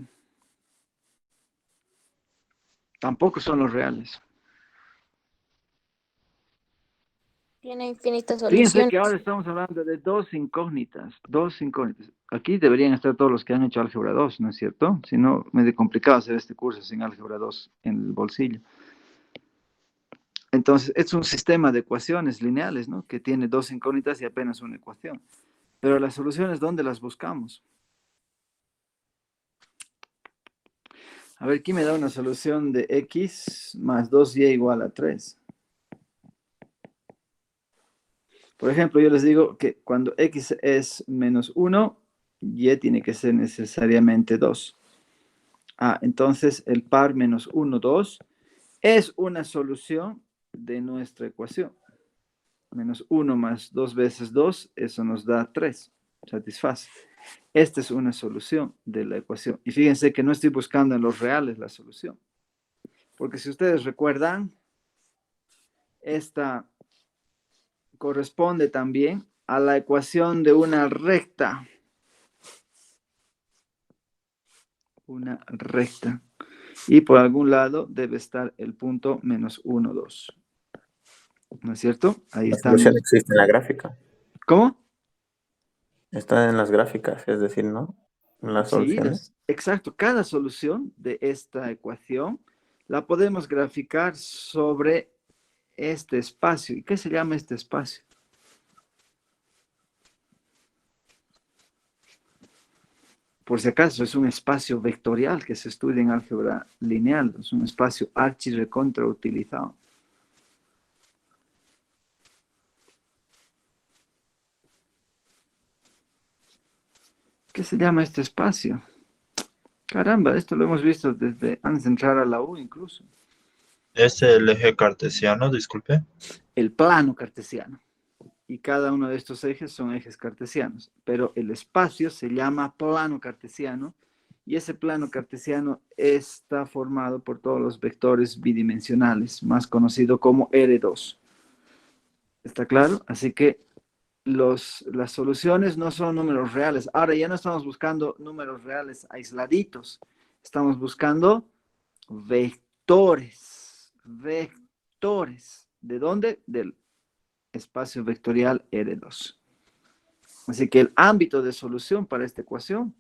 Tampoco son los reales. Tiene infinitas Fíjense soluciones. que ahora estamos hablando de dos incógnitas, dos incógnitas. Aquí deberían estar todos los que han hecho álgebra 2, ¿no es cierto? Si no, medio complicado hacer este curso sin álgebra 2 en el bolsillo. Entonces, es un sistema de ecuaciones lineales, ¿no? Que tiene dos incógnitas y apenas una ecuación. Pero las soluciones, ¿dónde las buscamos? A ver, ¿quién me da una solución de x más 2y igual a 3? Por ejemplo, yo les digo que cuando x es menos 1, y tiene que ser necesariamente 2. Entonces el par menos 1, 2 es una solución de nuestra ecuación. Menos 1 más 2 veces 2, eso nos da 3. Satisface. Esta es una solución de la ecuación. Y fíjense que no estoy buscando en los reales la solución. Porque si ustedes recuerdan, esta corresponde también a la ecuación de una recta. Una recta. Y por algún lado debe estar el punto menos 1, 2. ¿No es cierto? Ahí La están. solución existe en la gráfica. ¿Cómo? Está en las gráficas, es decir, ¿no? En las Sí, soluciones. exacto. Cada solución de esta ecuación la podemos graficar sobre este espacio. ¿Y qué se llama este espacio? Por si acaso, es un espacio vectorial que se estudia en álgebra lineal. Es un espacio archi recontra utilizado. ¿Qué se llama este espacio? Caramba, esto lo hemos visto desde antes de entrar a la U incluso. Es el eje cartesiano, disculpe. El plano cartesiano. Y cada uno de estos ejes son ejes cartesianos. Pero el espacio se llama plano cartesiano. Y ese plano cartesiano está formado por todos los vectores bidimensionales, más conocido como R2. ¿Está claro? Así que las soluciones no son números reales. Ahora ya no estamos buscando números reales aisladitos. Estamos buscando vectores. Vectores. ¿De dónde? Del espacio vectorial R2. Así que el ámbito de solución para esta ecuación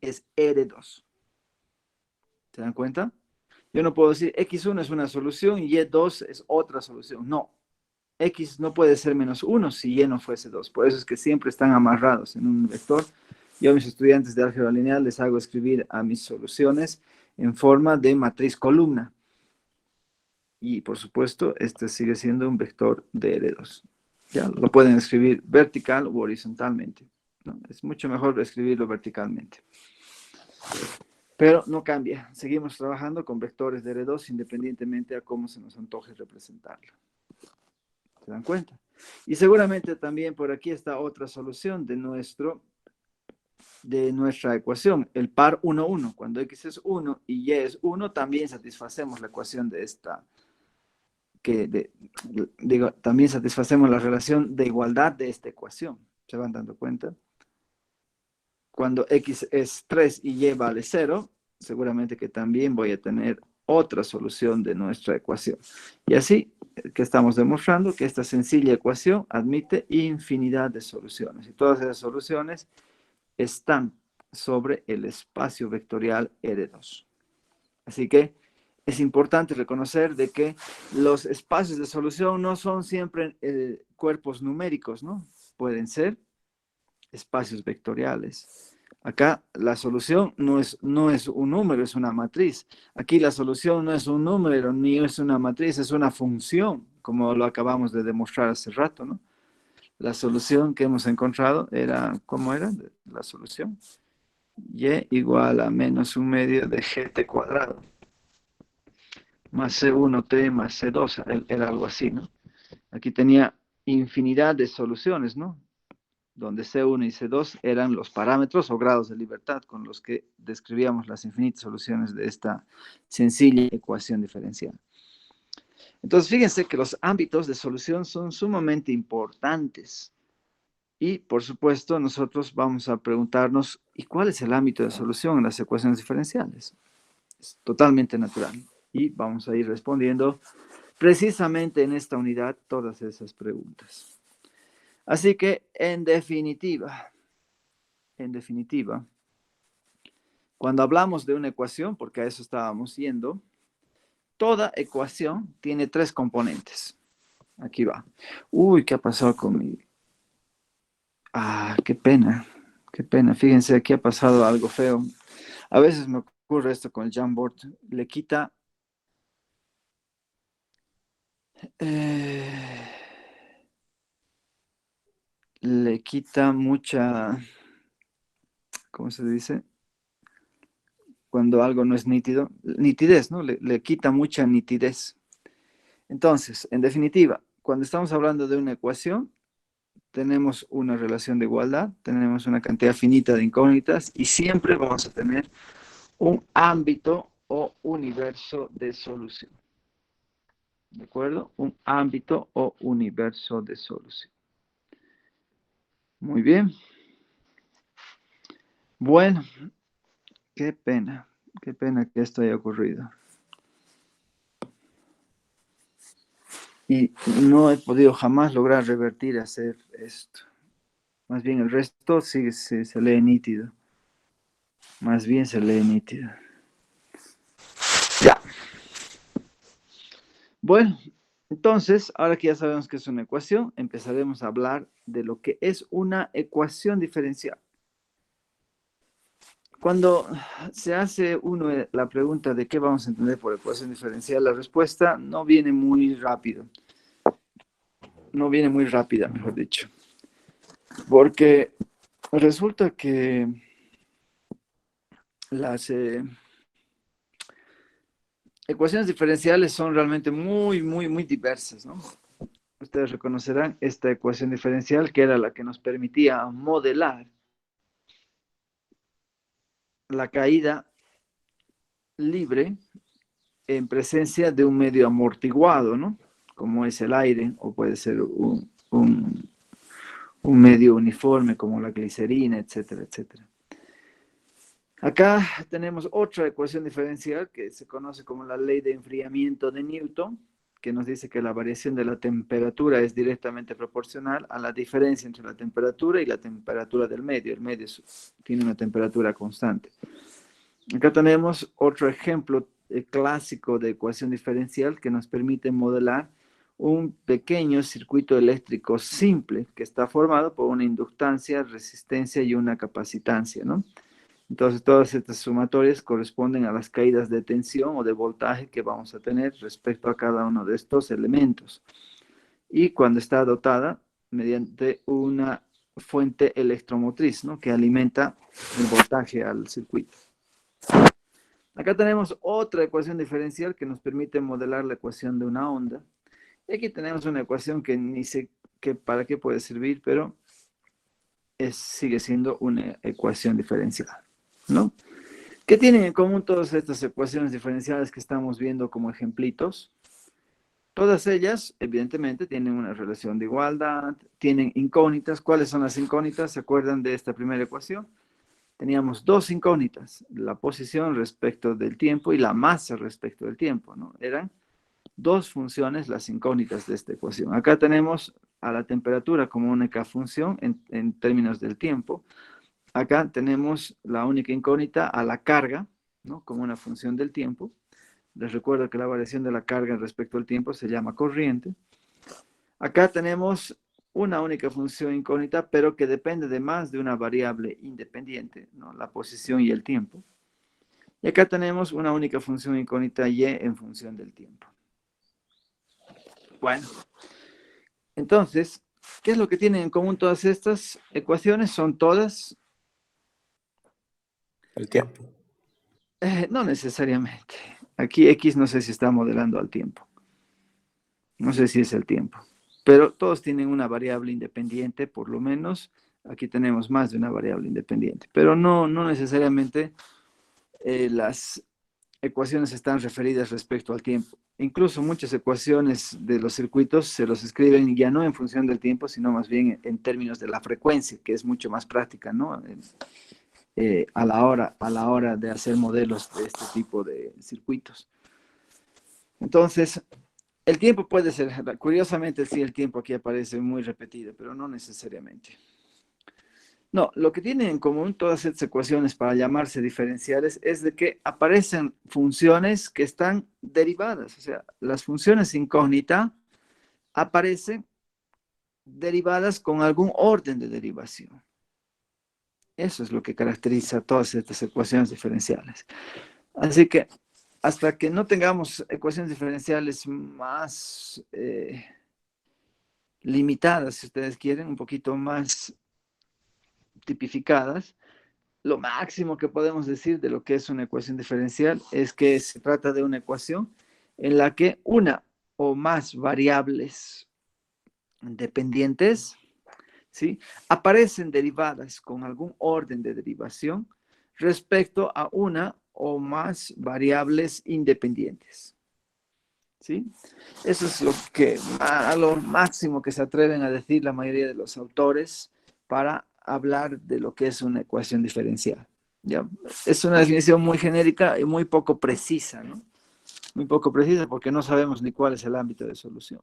es R2. ¿Se dan cuenta? Yo no puedo decir X1 es una solución y Y2 es otra solución. No. X no puede ser menos 1 si Y no fuese 2. Por eso es que siempre están amarrados en un vector. Yo a mis estudiantes de álgebra lineal les hago escribir a mis soluciones en forma de matriz columna. Y por supuesto, este sigue siendo un vector de R2. Ya lo pueden escribir vertical o horizontalmente, ¿no? Es mucho mejor escribirlo verticalmente. Pero no cambia. Seguimos trabajando con vectores de R2 independientemente a cómo se nos antoje representarlo. ¿Se dan cuenta? Y seguramente también por aquí está otra solución de nuestra ecuación, el par 1, 1. Cuando X es 1 y Y es 1, también satisfacemos la ecuación de esta, también satisfacemos la relación de igualdad de esta ecuación. ¿Se van dando cuenta? Cuando X es 3 y Y vale 0, seguramente que también voy a tener otra solución de nuestra ecuación. Y así que estamos demostrando que esta sencilla ecuación admite infinidad de soluciones. Y todas esas soluciones están sobre el espacio vectorial R2. Así que es importante reconocer de que los espacios de solución no son siempre cuerpos numéricos, ¿no? Pueden ser espacios vectoriales. Acá la solución no es un número, es una matriz. Aquí la solución no es un número ni es una matriz, es una función, como lo acabamos de demostrar hace rato, ¿no? La solución que hemos encontrado era, ¿cómo era la solución? Y igual a menos un medio de gt cuadrado más C1t más C2, era algo así, ¿no? Aquí tenía infinidad de soluciones, ¿no? Donde C1 y C2 eran los parámetros o grados de libertad con los que describíamos las infinitas soluciones de esta sencilla ecuación diferencial. Entonces, fíjense que los ámbitos de solución son sumamente importantes. Y, por supuesto, nosotros vamos a preguntarnos, ¿y cuál es el ámbito de solución en las ecuaciones diferenciales? Es totalmente natural. Y vamos a ir respondiendo precisamente en esta unidad todas esas preguntas. Así que, en definitiva, cuando hablamos de una ecuación, porque a eso estábamos yendo, toda ecuación tiene tres componentes. Aquí va. Uy, ¿qué ha pasado con mi...? Ah, qué pena. Qué pena. Fíjense, aquí ha pasado algo feo. A veces me ocurre esto con el Jamboard. Le quita... le quita mucha... ¿Cómo se dice? Cuando algo no es nítido. Nitidez, ¿no? Le quita mucha nitidez. Entonces, en definitiva, cuando estamos hablando de una ecuación, tenemos una relación de igualdad, tenemos una cantidad finita de incógnitas y siempre vamos a tener un ámbito o universo de solución. ¿De acuerdo? Un ámbito o universo de solución. Muy bien. Bueno, qué pena que esto haya ocurrido. Y no he podido jamás lograr revertir a hacer esto. Más bien el resto sí, se lee nítido. Más bien se lee nítido. Ya. Bueno, entonces, ahora que ya sabemos que es una ecuación, empezaremos a hablar de lo que es una ecuación diferencial. Cuando se hace uno la pregunta de qué vamos a entender por ecuación diferencial, la respuesta no viene muy rápido. No viene muy rápida, mejor dicho. Porque resulta que las ecuaciones diferenciales son realmente muy, muy, muy diversas, ¿no? Ustedes reconocerán esta ecuación diferencial que era la que nos permitía modelar la caída libre en presencia de un medio amortiguado, ¿no? Como es el aire, o puede ser un medio uniforme como la glicerina, etcétera, etcétera. Acá tenemos otra ecuación diferencial que se conoce como la ley de enfriamiento de Newton, que nos dice que la variación de la temperatura es directamente proporcional a la diferencia entre la temperatura y la temperatura del medio. El medio tiene una temperatura constante. Acá tenemos otro ejemplo clásico de ecuación diferencial que nos permite modelar un pequeño circuito eléctrico simple que está formado por una inductancia, resistencia y una capacitancia, ¿no? Entonces, todas estas sumatorias corresponden a las caídas de tensión o de voltaje que vamos a tener respecto a cada uno de estos elementos. Y cuando está dotada mediante una fuente electromotriz, ¿no? Que alimenta el voltaje al circuito. Acá tenemos otra ecuación diferencial que nos permite modelar la ecuación de una onda. Y aquí tenemos una ecuación que ni sé para qué puede servir, pero sigue siendo una ecuación diferencial, ¿no? ¿Qué tienen en común todas estas ecuaciones diferenciales que estamos viendo como ejemplitos? Todas ellas, evidentemente, tienen una relación de igualdad, tienen incógnitas. ¿Cuáles son las incógnitas? ¿Se acuerdan de esta primera ecuación? Teníamos dos incógnitas, la posición respecto del tiempo y la masa respecto del tiempo, ¿no? Eran dos funciones las incógnitas de esta ecuación. Acá tenemos a la temperatura como única función en términos del tiempo. Acá tenemos la única incógnita a la carga, ¿no? Como una función del tiempo. Les recuerdo que la variación de la carga respecto al tiempo se llama corriente. Acá tenemos una única función incógnita, pero que depende de más de una variable independiente, ¿no? La posición y el tiempo. Y acá tenemos una única función incógnita y en función del tiempo. Bueno, entonces, ¿qué es lo que tienen en común todas estas ecuaciones? Son todas... El tiempo. No necesariamente. Aquí X no sé si está modelando al tiempo. No sé si es el tiempo. Pero todos tienen una variable independiente, por lo menos. Aquí tenemos más de una variable independiente. Pero no necesariamente las ecuaciones están referidas respecto al tiempo. Incluso muchas ecuaciones de los circuitos se los escriben ya no en función del tiempo, sino más bien en términos de la frecuencia, que es mucho más práctica, ¿no? A la hora de hacer modelos de este tipo de circuitos. Entonces, el tiempo puede ser, curiosamente sí, el tiempo aquí aparece muy repetido, pero no necesariamente. No, lo que tienen en común todas estas ecuaciones para llamarse diferenciales es de que aparecen funciones que están derivadas. O sea, las funciones incógnita aparecen derivadas con algún orden de derivación. Eso es lo que caracteriza todas estas ecuaciones diferenciales. Así que hasta que no tengamos ecuaciones diferenciales más limitadas, si ustedes quieren, un poquito más tipificadas, lo máximo que podemos decir de lo que es una ecuación diferencial es que se trata de una ecuación en la que una o más variables dependientes, ¿sí?, aparecen derivadas con algún orden de derivación respecto a una o más variables independientes. ¿Sí? Eso es a lo máximo que se atreven a decir la mayoría de los autores para hablar de lo que es una ecuación diferencial. ¿Ya? Es una definición muy genérica y muy poco precisa, ¿no? Muy poco precisa porque no sabemos ni cuál es el ámbito de solución.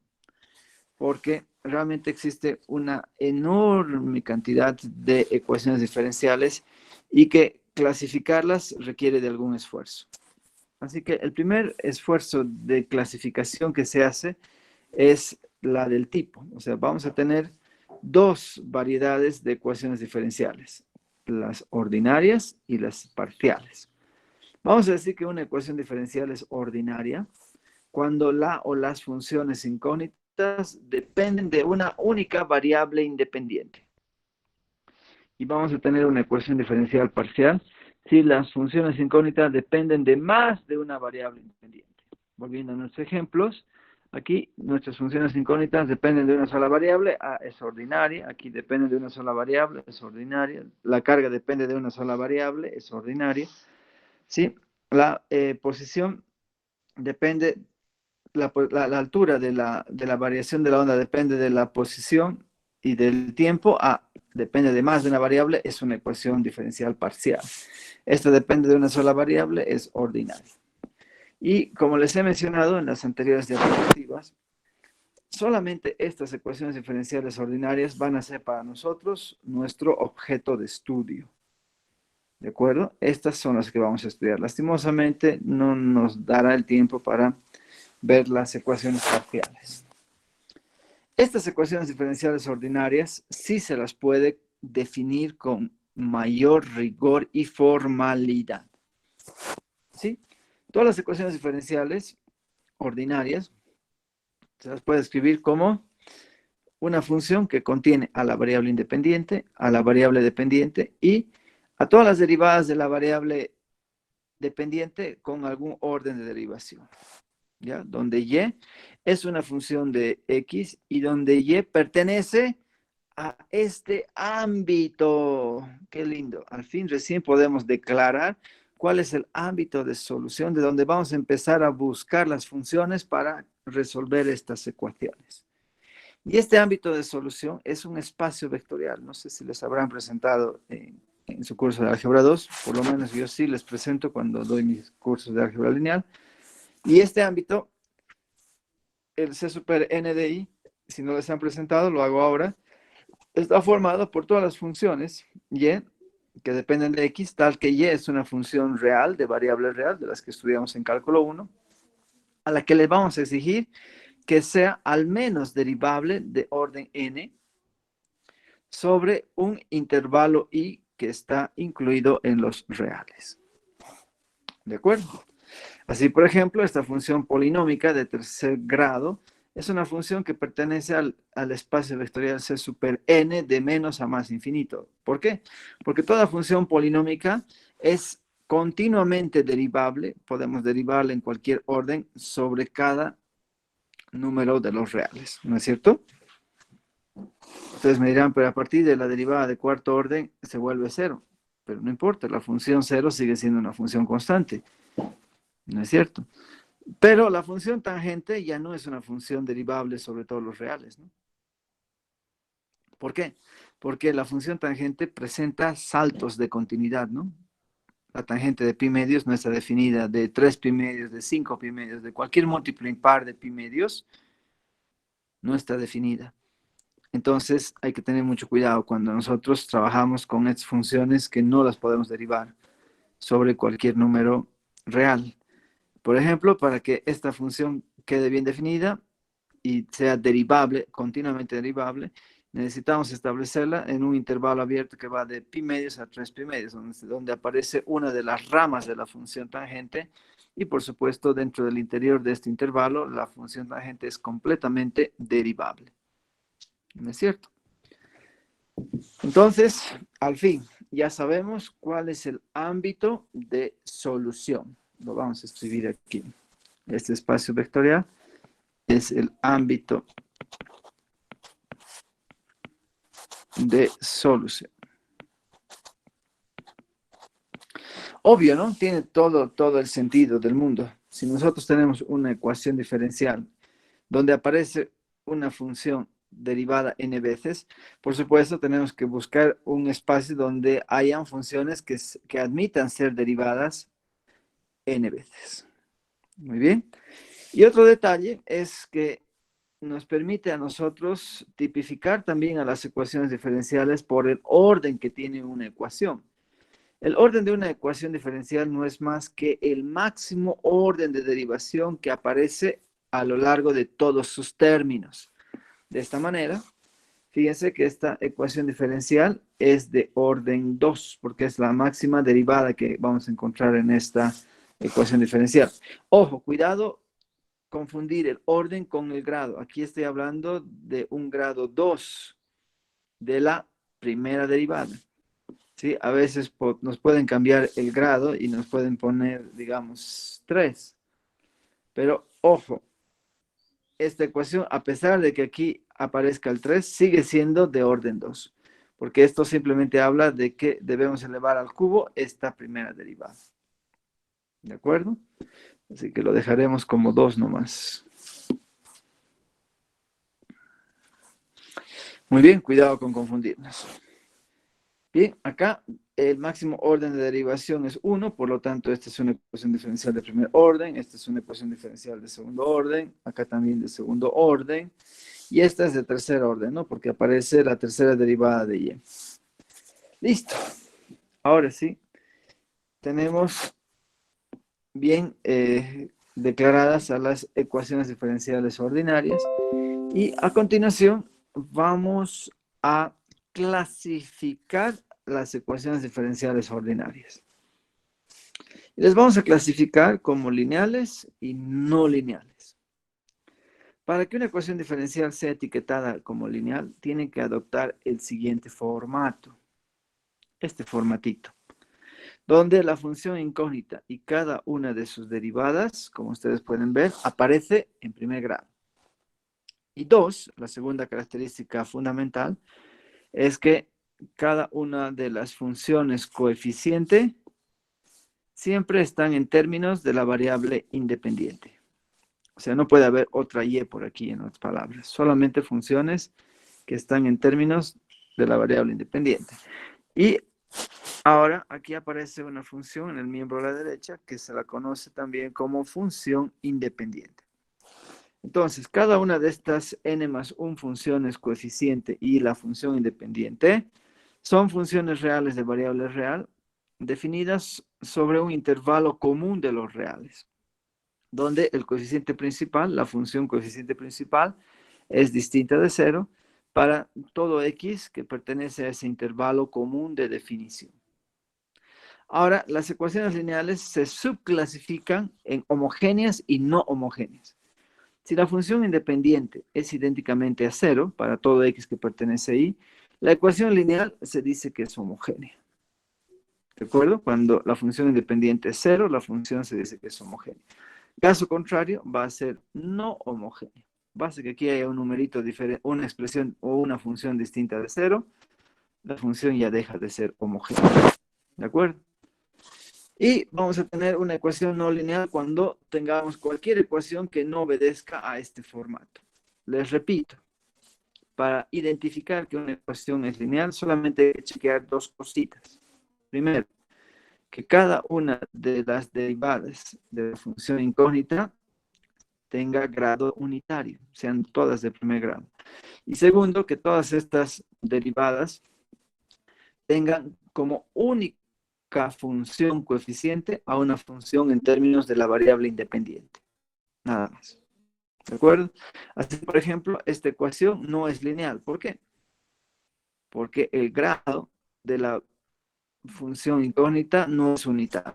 Porque realmente existe una enorme cantidad de ecuaciones diferenciales y que clasificarlas requiere de algún esfuerzo. Así que el primer esfuerzo de clasificación que se hace es la del tipo. O sea, vamos a tener dos variedades de ecuaciones diferenciales, las ordinarias y las parciales. Vamos a decir que una ecuación diferencial es ordinaria cuando la o las funciones incógnitas dependen de una única variable independiente. Y vamos a tener una ecuación diferencial parcial si las funciones incógnitas dependen de más de una variable independiente. Volviendo a nuestros ejemplos, aquí nuestras funciones incógnitas dependen de una sola variable, A es ordinaria, aquí depende de una sola variable, es ordinaria, la carga depende de una sola variable, es ordinaria, ¿sí? La posición depende, la altura de la variación de la onda depende de la posición y del tiempo, A depende de más de una variable, es una ecuación diferencial parcial. Esta depende de una sola variable, es ordinaria. Y como les he mencionado en las anteriores diapositivas, solamente estas ecuaciones diferenciales ordinarias van a ser para nosotros nuestro objeto de estudio. ¿De acuerdo? Estas son las que vamos a estudiar. Lastimosamente no nos dará el tiempo para ver las ecuaciones parciales. Estas ecuaciones diferenciales ordinarias sí se las puede definir con mayor rigor y formalidad. ¿Sí? Todas las ecuaciones diferenciales ordinarias se las puede escribir como una función que contiene a la variable independiente, a la variable dependiente y a todas las derivadas de la variable dependiente con algún orden de derivación, ¿ya? Donde y es una función de x y donde y pertenece a este ámbito. Qué lindo. Al fin recién podemos declarar cuál es el ámbito de solución de donde vamos a empezar a buscar las funciones para resolver estas ecuaciones. Y este ámbito de solución es un espacio vectorial. No sé si les habrán presentado en su curso de álgebra 2, por lo menos yo sí les presento cuando doy mis cursos de álgebra lineal. Y este ámbito, el C super n de i, si no les han presentado, lo hago ahora, está formado por todas las funciones y que dependen de x, tal que y es una función real, de variable real, de las que estudiamos en cálculo 1, a la que le vamos a exigir que sea al menos derivable de orden n sobre un intervalo i que está incluido en los reales. ¿De acuerdo? Así, por ejemplo, esta función polinómica de tercer grado es una función que pertenece al espacio vectorial C super n de menos a más infinito. ¿Por qué? Porque toda función polinómica es continuamente derivable, podemos derivarla en cualquier orden sobre cada número de los reales, ¿no es cierto? Ustedes me dirán, pero a partir de la derivada de cuarto orden se vuelve cero. Pero no importa, la función cero sigue siendo una función constante, ¿no es cierto? Pero la función tangente ya no es una función derivable sobre todos los reales, ¿no? ¿Por qué? Porque la función tangente presenta saltos de continuidad, ¿no? La tangente de pi medios no está definida de 3 pi medios, de 5 pi medios, de cualquier múltiplo impar de pi medios, no está definida. Entonces hay que tener mucho cuidado cuando nosotros trabajamos con estas funciones que no las podemos derivar sobre cualquier número real. Por ejemplo, para que esta función quede bien definida y sea derivable, continuamente derivable, necesitamos establecerla en un intervalo abierto que va de pi medios a 3 pi medios, donde aparece una de las ramas de la función tangente y por supuesto dentro del interior de este intervalo la función tangente es completamente derivable. ¿No es cierto? Entonces, al fin, ya sabemos cuál es el ámbito de solución. Lo vamos a escribir aquí. Este espacio vectorial es el ámbito de solución. Obvio, ¿no? Tiene todo el sentido del mundo. Si nosotros tenemos una ecuación diferencial donde aparece una función derivada n veces, por supuesto tenemos que buscar un espacio donde hayan funciones que admitan ser derivadas n veces. Muy bien. Y otro detalle es que nos permite a nosotros tipificar también a las ecuaciones diferenciales por el orden que tiene una ecuación. El orden de una ecuación diferencial no es más que el máximo orden de derivación que aparece a lo largo de todos sus términos. De esta manera, fíjense que esta ecuación diferencial es de orden 2, porque es la máxima derivada que vamos a encontrar en esta ecuación diferencial. Ojo, cuidado confundir el orden con el grado. Aquí estoy hablando de un grado 2 de la primera derivada. ¿Sí? A veces nos pueden cambiar el grado y nos pueden poner, digamos, 3. Pero ojo, esta ecuación, a pesar de que aquí aparezca el 3, sigue siendo de orden 2. Porque esto simplemente habla de que debemos elevar al cubo esta primera derivada. ¿De acuerdo? Así que lo dejaremos como 2 nomás. Muy bien, cuidado con confundirnos. Bien, acá el máximo orden de derivación es 1, por lo tanto, esta es una ecuación diferencial de primer orden, esta es una ecuación diferencial de segundo orden, acá también de segundo orden, y esta es de tercer orden, ¿no? Porque aparece la tercera derivada de y. Listo. Ahora sí, tenemos bien declaradas a las ecuaciones diferenciales ordinarias, Y a continuación vamos a clasificar las ecuaciones diferenciales ordinarias. Les vamos a clasificar como lineales y no lineales. Para que una ecuación diferencial sea etiquetada como lineal, tiene que adoptar el siguiente formato, este formatito, donde la función incógnita y cada una de sus derivadas, como ustedes pueden ver, aparece en primer grado. Y dos, la segunda característica fundamental, es que cada una de las funciones coeficiente siempre están en términos de la variable independiente. O sea, no puede haber otra y por aquí, en otras palabras. Solamente funciones que están en términos de la variable independiente. Y ahora aquí aparece una función en el miembro a la derecha que se la conoce también como función independiente. Entonces, cada una de estas n más 1 funciones coeficiente y la función independiente son funciones reales de variable real definidas sobre un intervalo común de los reales, donde el coeficiente principal, la función coeficiente principal, es distinta de 0 para todo x que pertenece a ese intervalo común de definición. Ahora, las ecuaciones lineales se subclasifican en homogéneas y no homogéneas. Si la función independiente es idénticamente a 0 para todo x que pertenece ahí, la ecuación lineal se dice que es homogénea. ¿De acuerdo? Cuando la función independiente es 0, la función se dice que es homogénea. Caso contrario, va a ser no homogénea. Basta que aquí haya un numerito diferente, una expresión o una función distinta de 0, la función ya deja de ser homogénea. ¿De acuerdo? Y vamos a tener una ecuación no lineal cuando tengamos cualquier ecuación que no obedezca a este formato. Les repito, para identificar que una ecuación es lineal, solamente hay que chequear dos cositas. Primero, que cada una de las derivadas de la función incógnita tenga grado unitario, sean todas de primer grado. Y segundo, que todas estas derivadas tengan como única función coeficiente a una función en términos de la variable independiente. Nada más. ¿De acuerdo? Así, por ejemplo, esta ecuación no es lineal. ¿Por qué? Porque el grado de la función incógnita no es unitario.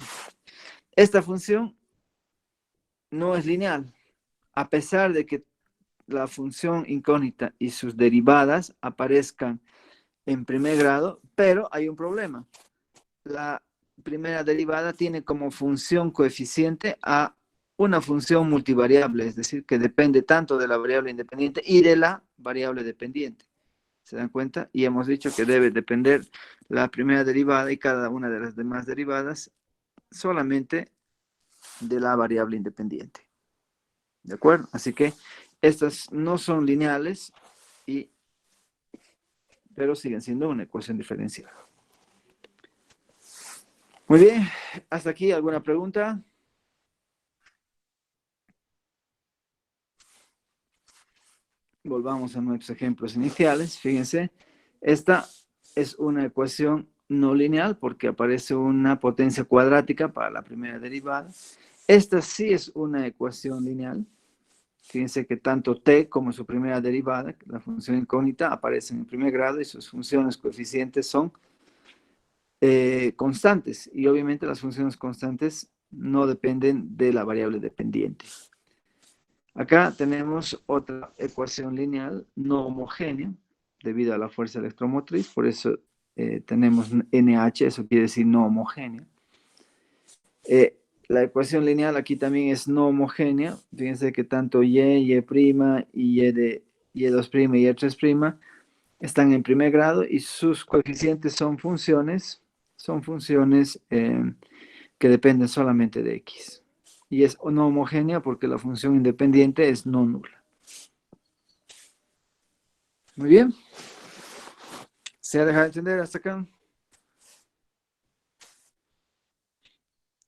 Esta función no es lineal, a pesar de que la función incógnita y sus derivadas aparezcan en primer grado, pero hay un problema. La primera derivada tiene como función coeficiente a una función multivariable, es decir, que depende tanto de la variable independiente y de la variable dependiente. ¿Se dan cuenta? Y hemos dicho que debe depender la primera derivada y cada una de las demás derivadas solamente de la variable independiente. ¿De acuerdo? Así que estas no son lineales, pero siguen siendo una ecuación diferencial. Muy bien, hasta aquí, ¿alguna pregunta? Volvamos a nuestros ejemplos iniciales. Fíjense, esta es una ecuación no lineal porque aparece una potencia cuadrática para la primera derivada. Esta sí es una ecuación lineal. Fíjense que tanto t como su primera derivada, la función incógnita, aparecen en primer grado y sus funciones coeficientes son constantes. Y obviamente las funciones constantes no dependen de la variable dependiente. Acá tenemos otra ecuación lineal no homogénea debido a la fuerza electromotriz, por eso tenemos NH, eso quiere decir no homogénea. La ecuación lineal aquí también es no homogénea. Fíjense que tanto y', y' y y2' y y3' están en primer grado y sus coeficientes son funciones que dependen solamente de x. Y es no homogénea porque la función independiente es no nula. Muy bien. ¿Se ha dejado de entender hasta acá?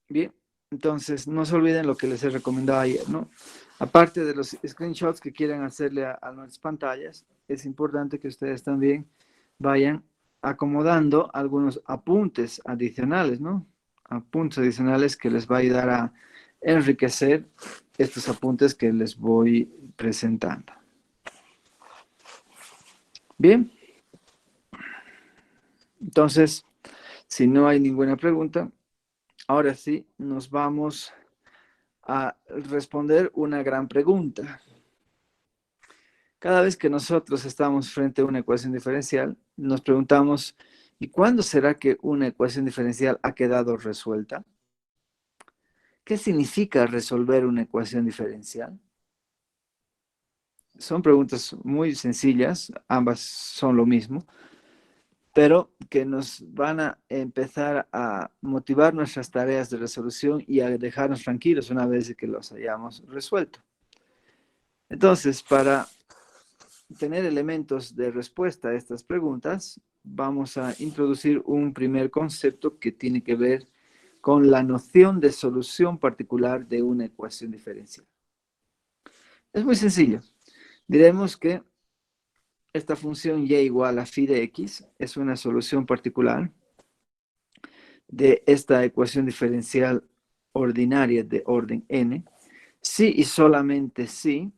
Bien. Entonces, no se olviden lo que les he recomendado ayer, ¿no? Aparte de los screenshots que quieran hacerle a nuestras pantallas, es importante que ustedes también vayan acomodando algunos apuntes adicionales, ¿no? Apuntes adicionales que les va a ayudar a enriquecer estos apuntes que les voy presentando. Bien. Entonces, si no hay ninguna pregunta, ahora sí nos vamos a responder una gran pregunta. Cada vez que nosotros estamos frente a una ecuación diferencial, nos preguntamos, ¿y cuándo será que una ecuación diferencial ha quedado resuelta? ¿Qué significa resolver una ecuación diferencial? Son preguntas muy sencillas, ambas son lo mismo, pero que nos van a empezar a motivar nuestras tareas de resolución y a dejarnos tranquilos una vez que los hayamos resuelto. Entonces, para tener elementos de respuesta a estas preguntas, vamos a introducir un primer concepto que tiene que ver con la noción de solución particular de una ecuación diferencial. Es muy sencillo. Diremos que esta función y igual a phi de x es una solución particular de esta ecuación diferencial ordinaria de orden n, si y solamente si,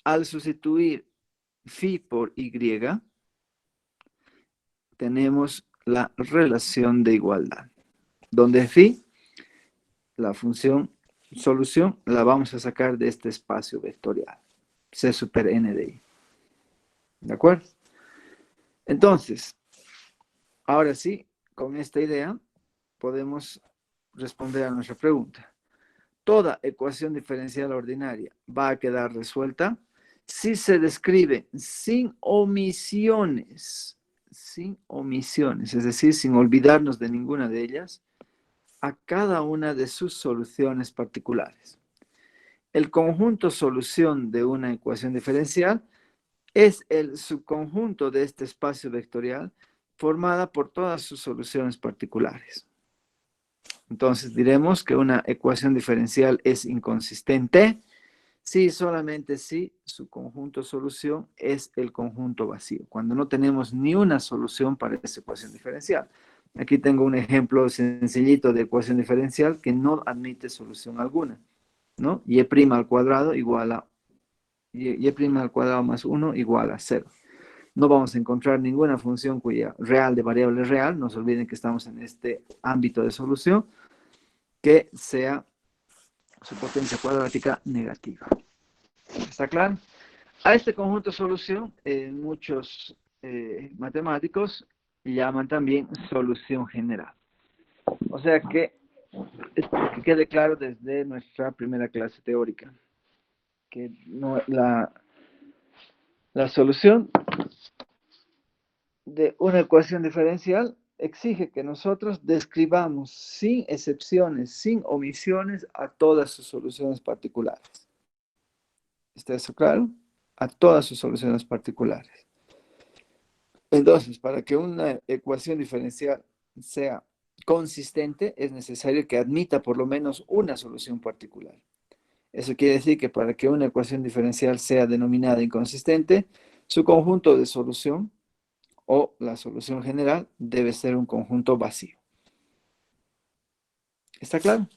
al sustituir phi por y, tenemos la relación de igualdad, donde phi, la función solución, la vamos a sacar de este espacio vectorial, C super n de i. ¿De acuerdo? Entonces, ahora sí, con esta idea, podemos responder a nuestra pregunta. ¿Toda ecuación diferencial ordinaria va a quedar resuelta si se describe sin omisiones, es decir, sin olvidarnos de ninguna de ellas, a cada una de sus soluciones particulares? El conjunto solución de una ecuación diferencial es el subconjunto de este espacio vectorial formada por todas sus soluciones particulares. Entonces diremos que una ecuación diferencial es inconsistente si solamente si su conjunto solución es el conjunto vacío, cuando no tenemos ni una solución para esa ecuación diferencial. Aquí tengo un ejemplo sencillito de ecuación diferencial que no admite solución alguna, ¿no? Y' al cuadrado igual a y' al cuadrado más 1 igual a 0. No vamos a encontrar ninguna función cuya real de variable real, no se olviden que estamos en este ámbito de solución, que sea su potencia cuadrática negativa. ¿Está claro? A este conjunto solución, muchos matemáticos llaman también solución general. O sea que quede claro desde nuestra primera clase teórica, que no, la solución de una ecuación diferencial exige que nosotros describamos sin excepciones, sin omisiones, a todas sus soluciones particulares. ¿Está eso claro? A todas sus soluciones particulares. Entonces, para que una ecuación diferencial sea consistente, es necesario que admita por lo menos una solución particular. Eso quiere decir que para que una ecuación diferencial sea denominada inconsistente, su conjunto de solución o la solución general debe ser un conjunto vacío. ¿Está claro?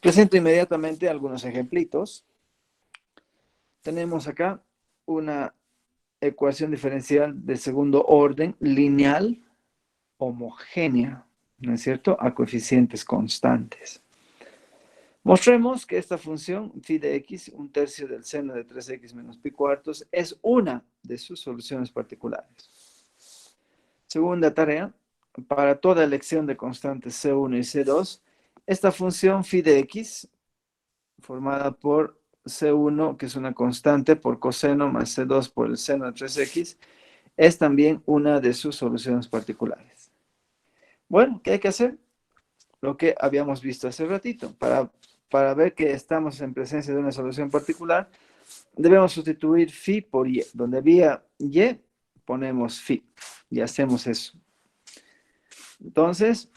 Presento inmediatamente algunos ejemplitos. Tenemos acá una ecuación diferencial de segundo orden lineal homogénea, ¿no es cierto?, a coeficientes constantes. Mostremos que esta función phi de x, 1/3 del seno de 3x menos pi cuartos, es una de sus soluciones particulares. Segunda tarea, para toda elección de constantes C1 y C2, esta función phi de x, formada por C1, que es una constante, por coseno, más C2 por el seno de 3x, es también una de sus soluciones particulares. Bueno, ¿qué hay que hacer? Lo que habíamos visto hace ratito. Para ver que estamos en presencia de una solución particular, debemos sustituir phi por y. Donde había y, ponemos phi. Y hacemos eso. Entonces,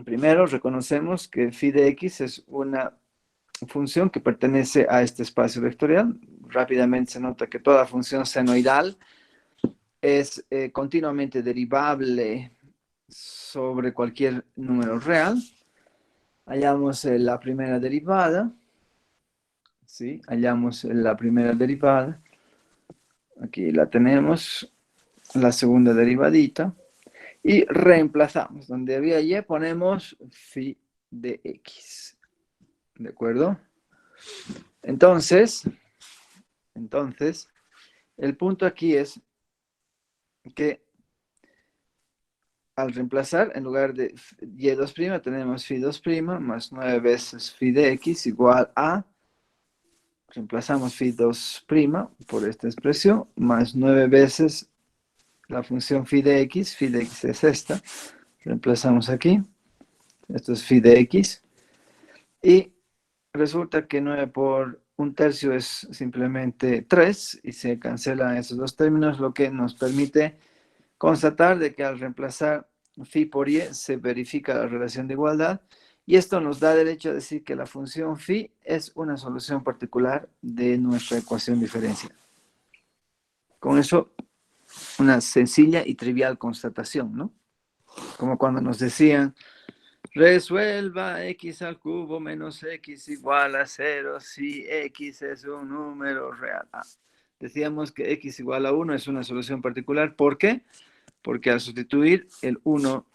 primero reconocemos que phi de x es una función que pertenece a este espacio vectorial. Rápidamente se nota que toda función senoidal es continuamente derivable sobre cualquier número real. Hallamos la primera derivada. ¿Sí? Hallamos la primera derivada. Aquí la tenemos, la segunda derivadita. Y reemplazamos. Donde había y ponemos phi de x. ¿De acuerdo? Entonces, el punto aquí es que al reemplazar, en lugar de y2' tenemos phi2' más 9 veces phi de x igual a, reemplazamos phi2' por esta expresión, más 9 veces la función phi de x es esta, reemplazamos aquí, esto es phi de x, y resulta que 9 por 1/3 es simplemente 3, y se cancelan esos dos términos, lo que nos permite constatar de que al reemplazar phi por y se verifica la relación de igualdad, y esto nos da derecho a decir que la función phi es una solución particular de nuestra ecuación diferencial. Con eso, una sencilla y trivial constatación, ¿no? Como cuando nos decían, resuelva x al cubo menos x igual a 0 si x es un número real. Decíamos que x igual a 1 es una solución particular. ¿Por qué? Porque al sustituir el 1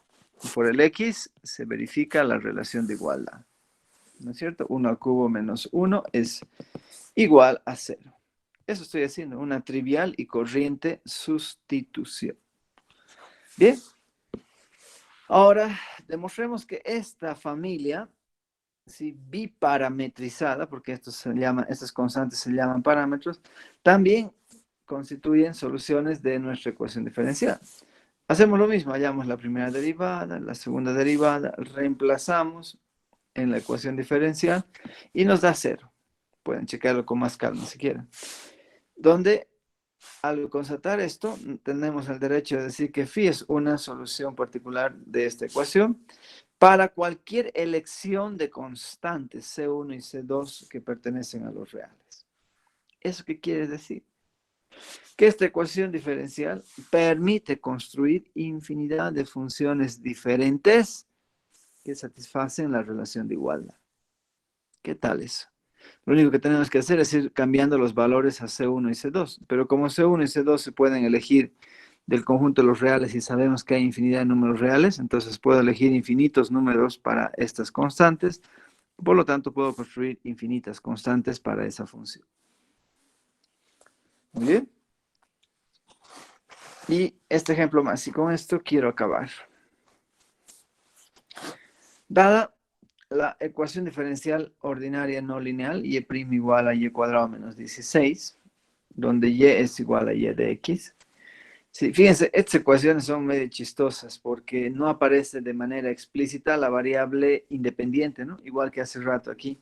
por el x, se verifica la relación de igualdad. ¿No es cierto? 1 al cubo menos 1 es igual a 0. Eso estoy haciendo, una trivial y corriente sustitución. Bien. Ahora, demostremos que esta familia, si biparametrizada, porque estas constantes se llaman parámetros, también constituyen soluciones de nuestra ecuación diferencial. Hacemos lo mismo, hallamos la primera derivada, la segunda derivada, reemplazamos en la ecuación diferencial y nos da 0. Pueden checarlo con más calma si quieren. Donde, al constatar esto, tenemos el derecho de decir que phi es una solución particular de esta ecuación para cualquier elección de constantes C1 y C2 que pertenecen a los reales. ¿Eso qué quiere decir? Que esta ecuación diferencial permite construir infinidad de funciones diferentes que satisfacen la relación de igualdad. ¿Qué tal eso? Lo único que tenemos que hacer es ir cambiando los valores a C1 y C2, pero como C1 y C2 se pueden elegir del conjunto de los reales y sabemos que hay infinidad de números reales, entonces puedo elegir infinitos números para estas constantes, por lo tanto puedo construir infinitas constantes para esa función. Muy bien. Y este ejemplo más, y con esto quiero acabar. Dada la ecuación diferencial ordinaria no lineal, y' igual a y cuadrado menos 16, donde y es igual a y de x. Sí, fíjense, estas ecuaciones son medio chistosas porque no aparece de manera explícita la variable independiente, ¿no? Igual que hace rato aquí.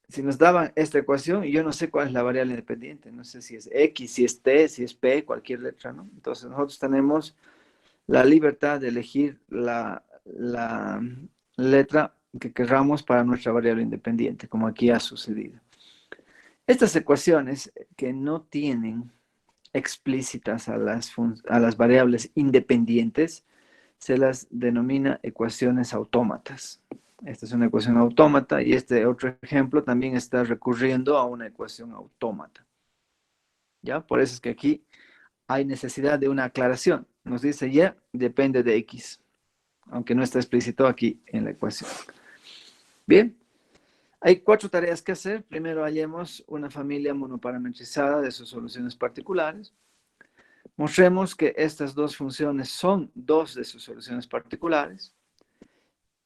Si nos daban esta ecuación, yo no sé cuál es la variable independiente, no sé si es x, si es t, si es p, cualquier letra, ¿no? Entonces nosotros tenemos la libertad de elegir la letra que querramos para nuestra variable independiente, como aquí ha sucedido. Estas ecuaciones que no tienen explícitas a las variables independientes, se las denomina ecuaciones autómatas. Esta es una ecuación autómata y este otro ejemplo también está recurriendo a una ecuación autómata. ¿Ya? Por eso es que aquí hay necesidad de una aclaración. Nos dice y depende de x, aunque no está explícito aquí en la ecuación. Bien. Hay 4 tareas que hacer. Primero hallemos una familia monoparametrizada de sus soluciones particulares. Mostremos que estas dos funciones son dos de sus soluciones particulares.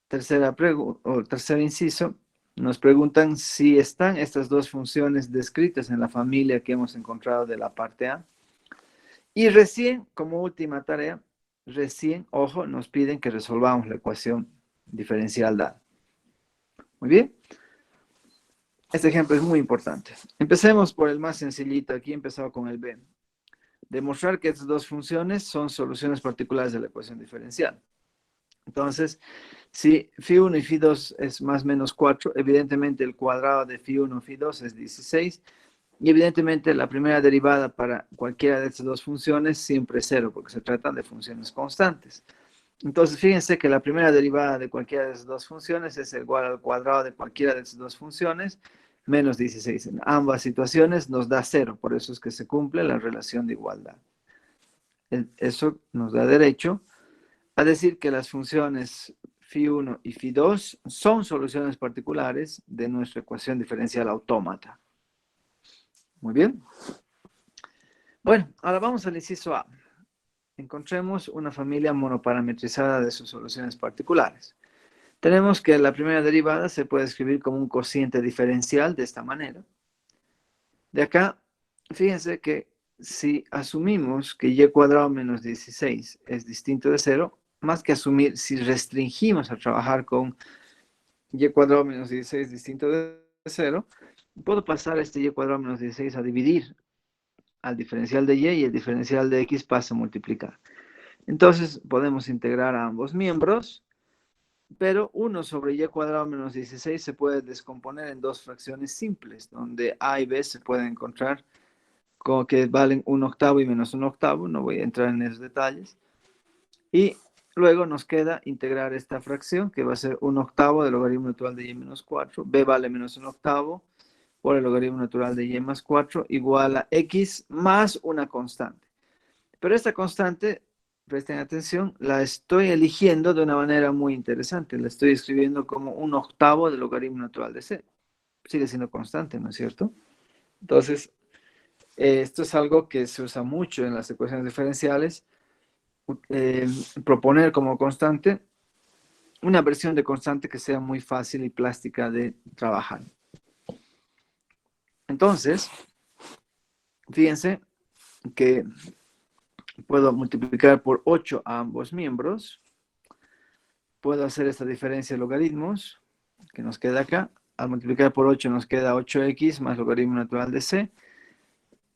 Tercer inciso, nos preguntan si están estas dos funciones descritas en la familia que hemos encontrado de la parte A. Y recién, como última tarea, ojo, nos piden que resolvamos la ecuación diferencial dada. Muy bien. Este ejemplo es muy importante. Empecemos por el más sencillito. Aquí he empezado con el B. Demostrar que estas dos funciones son soluciones particulares de la ecuación diferencial. Entonces, si phi1 y phi2 es más o menos 4, evidentemente el cuadrado de phi1 y phi2 es 16, y evidentemente la primera derivada para cualquiera de estas dos funciones siempre es 0, porque se tratan de funciones constantes. Entonces, fíjense que la primera derivada de cualquiera de esas dos funciones es igual al cuadrado de cualquiera de esas dos funciones, menos 16. En ambas situaciones nos da 0, por eso es que se cumple la relación de igualdad. Eso nos da derecho a decir que las funciones φ1 y φ2 son soluciones particulares de nuestra ecuación diferencial autómata. Muy bien. Bueno, ahora vamos al inciso A. Encontremos una familia monoparametrizada de sus soluciones particulares. Tenemos que la primera derivada se puede escribir como un cociente diferencial de esta manera. De acá, fíjense que si asumimos que y cuadrado menos 16 es distinto de 0, más que asumir, si restringimos a trabajar con y cuadrado menos 16 distinto de 0, puedo pasar este y cuadrado menos 16 a dividir al diferencial de y el diferencial de x pasa a multiplicar. Entonces podemos integrar a ambos miembros, pero 1 sobre y cuadrado menos 16 se puede descomponer en dos fracciones simples, donde a y b se pueden encontrar como que valen 1/8 y menos 1/8, no voy a entrar en esos detalles. Y luego nos queda integrar esta fracción, que va a ser 1/8 del logaritmo natural de y menos 4, b vale menos 1/8 por el logaritmo natural de y más 4, igual a x más una constante. Pero esta constante, presten atención, la estoy eligiendo de una manera muy interesante. La estoy escribiendo como 1/8 del logaritmo natural de c. Sigue siendo constante, ¿no es cierto? Entonces, esto es algo que se usa mucho en las ecuaciones diferenciales. Proponer como constante una versión de constante que sea muy fácil y plástica de trabajar. Entonces, fíjense que puedo multiplicar por 8 a ambos miembros. Puedo hacer esta diferencia de logaritmos que nos queda acá. Al multiplicar por 8 nos queda 8x más logaritmo natural de c.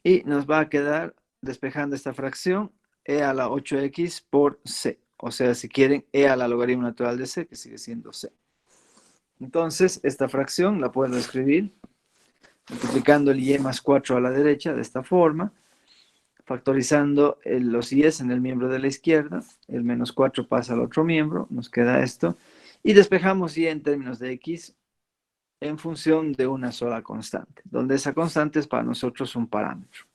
Y nos va a quedar, despejando esta fracción, e a la 8x por c. O sea, si quieren, e a la logaritmo natural de c, que sigue siendo c. Entonces, esta fracción la puedo escribir multiplicando el y más 4 a la derecha de esta forma, factorizando los y's en el miembro de la izquierda, el menos 4 pasa al otro miembro, nos queda esto, y despejamos y en términos de x en función de una sola constante, donde esa constante es para nosotros un parámetro.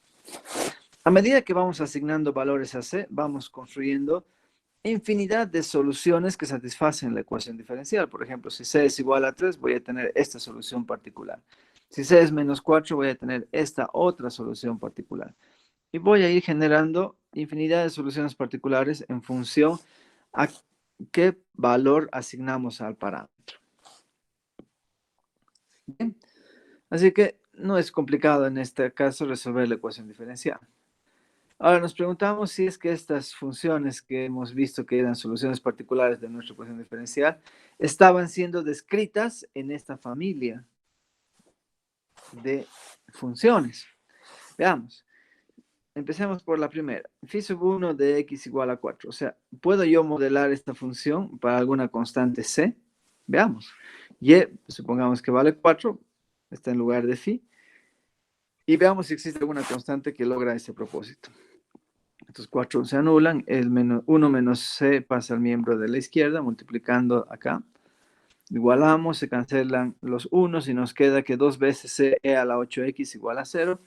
A medida que vamos asignando valores a c, vamos construyendo infinidad de soluciones que satisfacen la ecuación diferencial. Por ejemplo, si c es igual a 3, voy a tener esta solución particular. Si c es menos 4, voy a tener esta otra solución particular. Y voy a ir generando infinidad de soluciones particulares en función a qué valor asignamos al parámetro. Bien. Así que no es complicado en este caso resolver la ecuación diferencial. Ahora nos preguntamos si es que estas funciones que hemos visto que eran soluciones particulares de nuestra ecuación diferencial estaban siendo descritas en esta familia de funciones. Veamos. Empecemos por la primera. Φ1 de x igual a 4. O sea, ¿puedo yo modelar esta función para alguna constante c? Veamos. Y, supongamos que vale 4, está en lugar de phi. Y veamos si existe alguna constante que logra ese propósito. Estos 4 se anulan, el 1 menos c pasa al miembro de la izquierda, multiplicando acá. Igualamos, se cancelan los 1 y nos queda que 2 veces c e a la 8x igual a 0.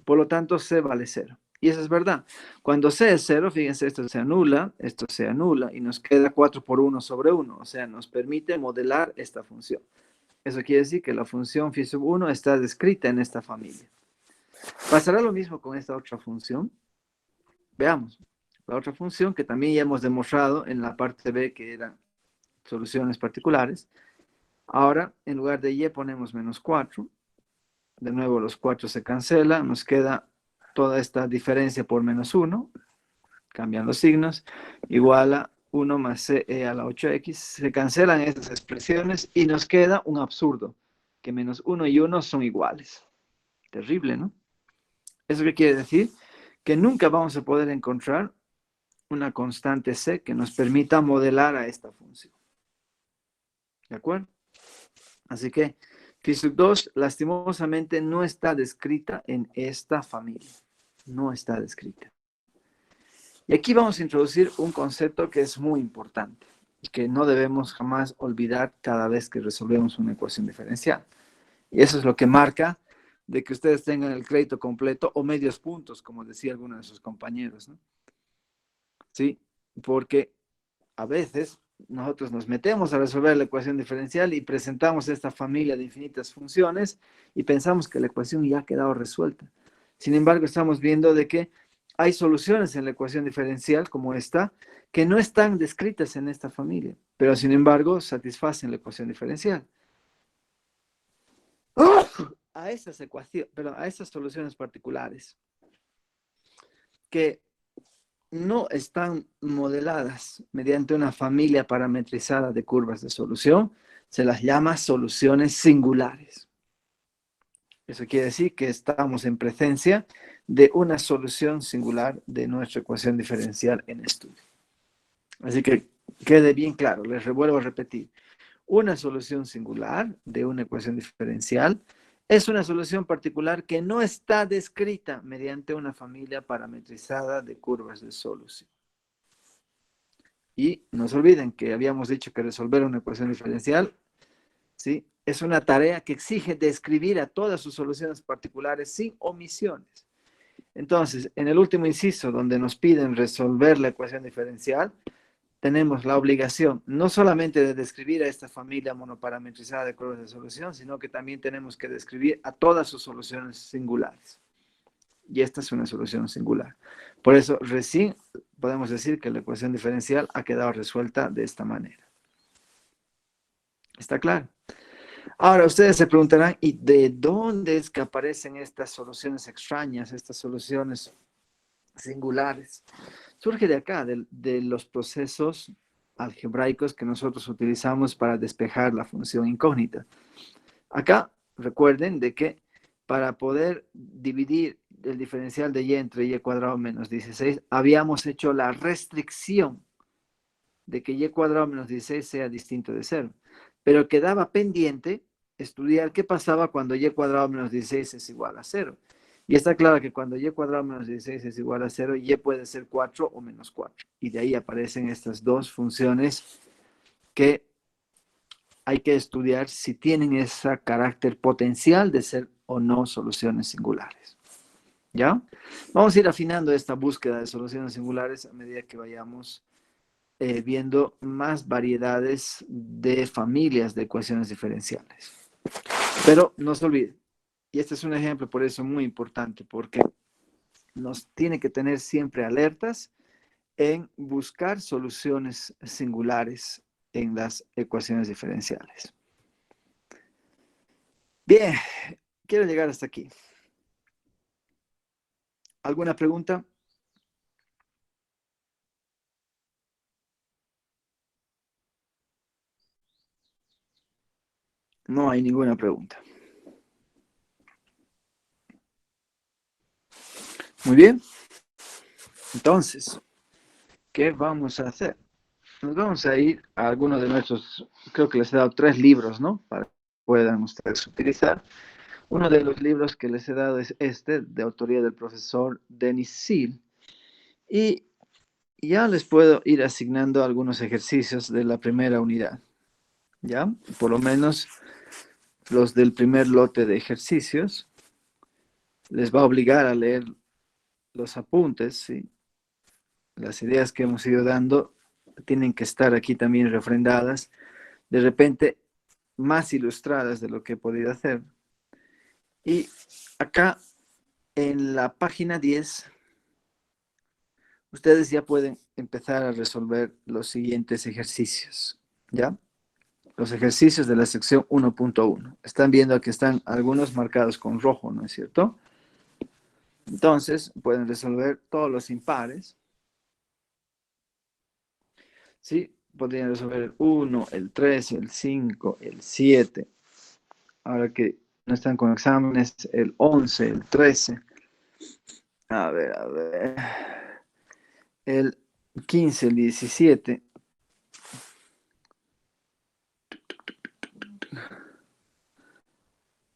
Por lo tanto, c vale 0. Y eso es verdad. Cuando c es 0, fíjense, esto se anula y nos queda 4 por 1 sobre 1. O sea, nos permite modelar esta función. Eso quiere decir que la función φ1 está descrita en esta familia. ¿Pasará lo mismo con esta otra función? Veamos. La otra función que también ya hemos demostrado en la parte B que eran soluciones particulares. Ahora, en lugar de y ponemos menos 4. De nuevo los 4 se cancelan, nos queda toda esta diferencia por menos 1, cambian los signos, igual a 1 más c e a la 8x, se cancelan estas expresiones y nos queda un absurdo, que menos 1 y 1 son iguales. Terrible, ¿no? ¿Eso qué quiere decir? Que nunca vamos a poder encontrar una constante c que nos permita modelar a esta función. ¿De acuerdo? Así que φ2 lastimosamente no está descrita en esta familia. No está descrita. Y aquí vamos a introducir un concepto que es muy importante y que no debemos jamás olvidar cada vez que resolvemos una ecuación diferencial. Y eso es lo que marca de que ustedes tengan el crédito completo o medios puntos, como decía alguno de sus compañeros, ¿no? ¿Sí? Porque a veces nosotros nos metemos a resolver la ecuación diferencial y presentamos esta familia de infinitas funciones y pensamos que la ecuación ya ha quedado resuelta. Sin embargo, estamos viendo de que hay soluciones en la ecuación diferencial como esta que no están descritas en esta familia, pero sin embargo satisfacen la ecuación diferencial. A esas ecuaciones, perdón, a esas soluciones particulares que no están modeladas mediante una familia parametrizada de curvas de solución, se las llama soluciones singulares. Eso quiere decir que estamos en presencia de una solución singular de nuestra ecuación diferencial en estudio. Así que quede bien claro, les vuelvo a repetir. Una solución singular de una ecuación diferencial es una solución particular que no está descrita mediante una familia parametrizada de curvas de solución. Y no se olviden que habíamos dicho que resolver una ecuación diferencial, ¿sí?, es una tarea que exige describir a todas sus soluciones particulares sin omisiones. Entonces, en el último inciso, donde nos piden resolver la ecuación diferencial, tenemos la obligación no solamente de describir a esta familia monoparametrizada de curvas de solución, sino que también tenemos que describir a todas sus soluciones singulares. Y esta es una solución singular. Por eso, recién podemos decir que la ecuación diferencial ha quedado resuelta de esta manera. ¿Está claro? Ahora, ustedes se preguntarán, ¿y de dónde es que aparecen estas soluciones extrañas, estas soluciones singulares? Surge de acá, de los procesos algebraicos que nosotros utilizamos para despejar la función incógnita. Acá, recuerden de que para poder dividir el diferencial de y entre y cuadrado menos 16, habíamos hecho la restricción de que y cuadrado menos 16 sea distinto de 0. Pero quedaba pendiente estudiar qué pasaba cuando y cuadrado menos 16 es igual a 0. Y está claro que cuando y cuadrado menos 16 es igual a 0, y puede ser 4 o menos 4. Y de ahí aparecen estas dos funciones que hay que estudiar si tienen ese carácter potencial de ser o no soluciones singulares. ¿Ya? Vamos a ir afinando esta búsqueda de soluciones singulares a medida que vayamos viendo más variedades de familias de ecuaciones diferenciales. Pero no se olviden, y este es un ejemplo por eso muy importante, porque nos tiene que tener siempre alertas en buscar soluciones singulares en las ecuaciones diferenciales. Bien, quiero llegar hasta aquí. ¿Alguna pregunta? No hay ninguna pregunta. Muy bien. Entonces, ¿qué vamos a hacer? Nos vamos a ir a algunos de nuestros, creo que les he dado 3 libros, ¿no? Para que puedan ustedes utilizar. Uno de los libros que les he dado es este, de autoría del profesor Denis Seal. Y ya les puedo ir asignando algunos ejercicios de la primera unidad. ¿Ya? Por lo menos los del primer lote de ejercicios. Les va a obligar a leer los apuntes, ¿sí? Las ideas que hemos ido dando tienen que estar aquí también refrendadas, de repente más ilustradas de lo que he podido hacer. Y acá en la página 10, ustedes ya pueden empezar a resolver los siguientes ejercicios, ¿ya? Los ejercicios de la sección 1.1. Están viendo que están algunos marcados con rojo, ¿no es cierto? Entonces, pueden resolver todos los impares. ¿Sí? Podrían resolver el 1, el 3, el 5, el 7. Ahora que no están con exámenes, el 11, el 13. A ver. El 15, el 17.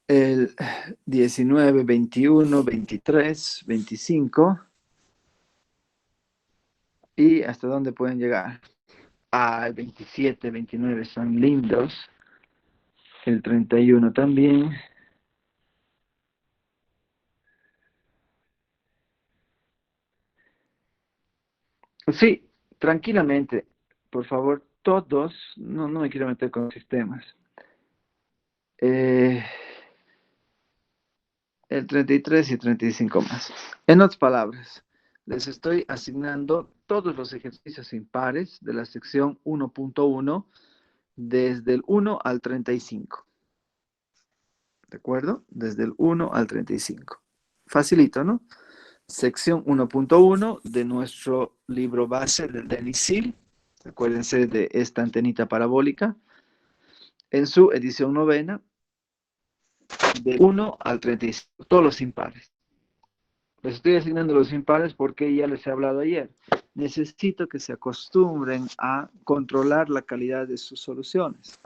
El 19, 21, 23, 25. ¿Y hasta dónde pueden llegar? El 27, 29 son lindos. El 31 también. Sí, tranquilamente, por favor, todos, no me quiero meter con sistemas. Eh, el 33 y 35 más. En otras palabras, les estoy asignando todos los ejercicios impares de la sección 1.1 desde el 1 al 35. ¿De acuerdo? Desde el 1 al 35. Facilito, ¿no? Sección 1.1 de nuestro libro base del DENISIL. Acuérdense de esta antenita parabólica. En su edición novena, del 1 al 35, todos los impares. Les estoy asignando los impares porque ya les he hablado ayer. Necesito que se acostumbren a controlar la calidad de sus soluciones.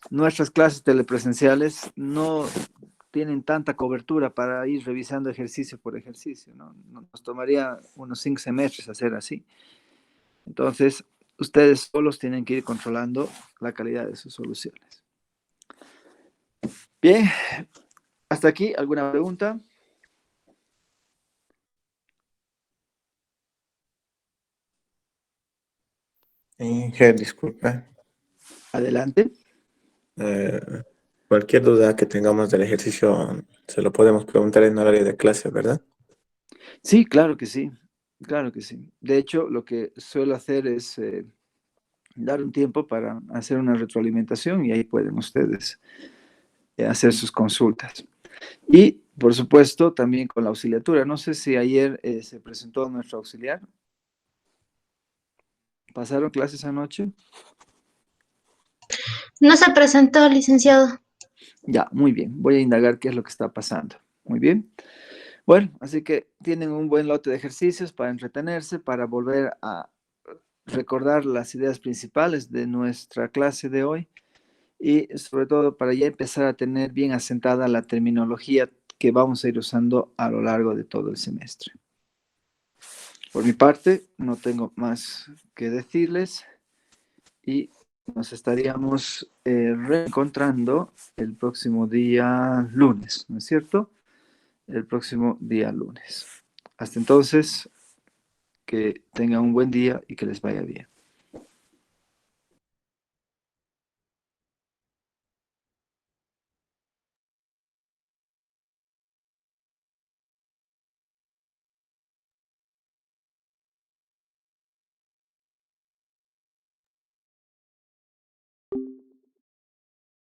Nuestras clases telepresenciales no tienen tanta cobertura para ir revisando ejercicio por ejercicio, ¿no? Nos tomaría unos 5 semestres hacer así. Entonces, ustedes solos tienen que ir controlando la calidad de sus soluciones. Bien, hasta aquí, ¿alguna pregunta? Inge, disculpa. Adelante. Eh, Cualquier duda que tengamos del ejercicio se lo podemos preguntar en horario de clase, ¿verdad? Sí, claro que sí, claro que sí. De hecho, lo que suelo hacer es dar un tiempo para hacer una retroalimentación y ahí pueden ustedes hacer sus consultas. Y, por supuesto, también con la auxiliatura. No sé si ayer se presentó nuestro auxiliar. ¿Pasaron clases anoche? No se presentó, licenciado. Ya, muy bien. Voy a indagar qué es lo que está pasando. Muy bien. Bueno, así que tienen un buen lote de ejercicios para entretenerse, para volver a recordar las ideas principales de nuestra clase de hoy y sobre todo para ya empezar a tener bien asentada la terminología que vamos a ir usando a lo largo de todo el semestre. Por mi parte, no tengo más que decirles y nos estaríamos reencontrando el próximo día lunes, ¿no es cierto? El próximo día lunes. Hasta entonces, que tengan un buen día y que les vaya bien.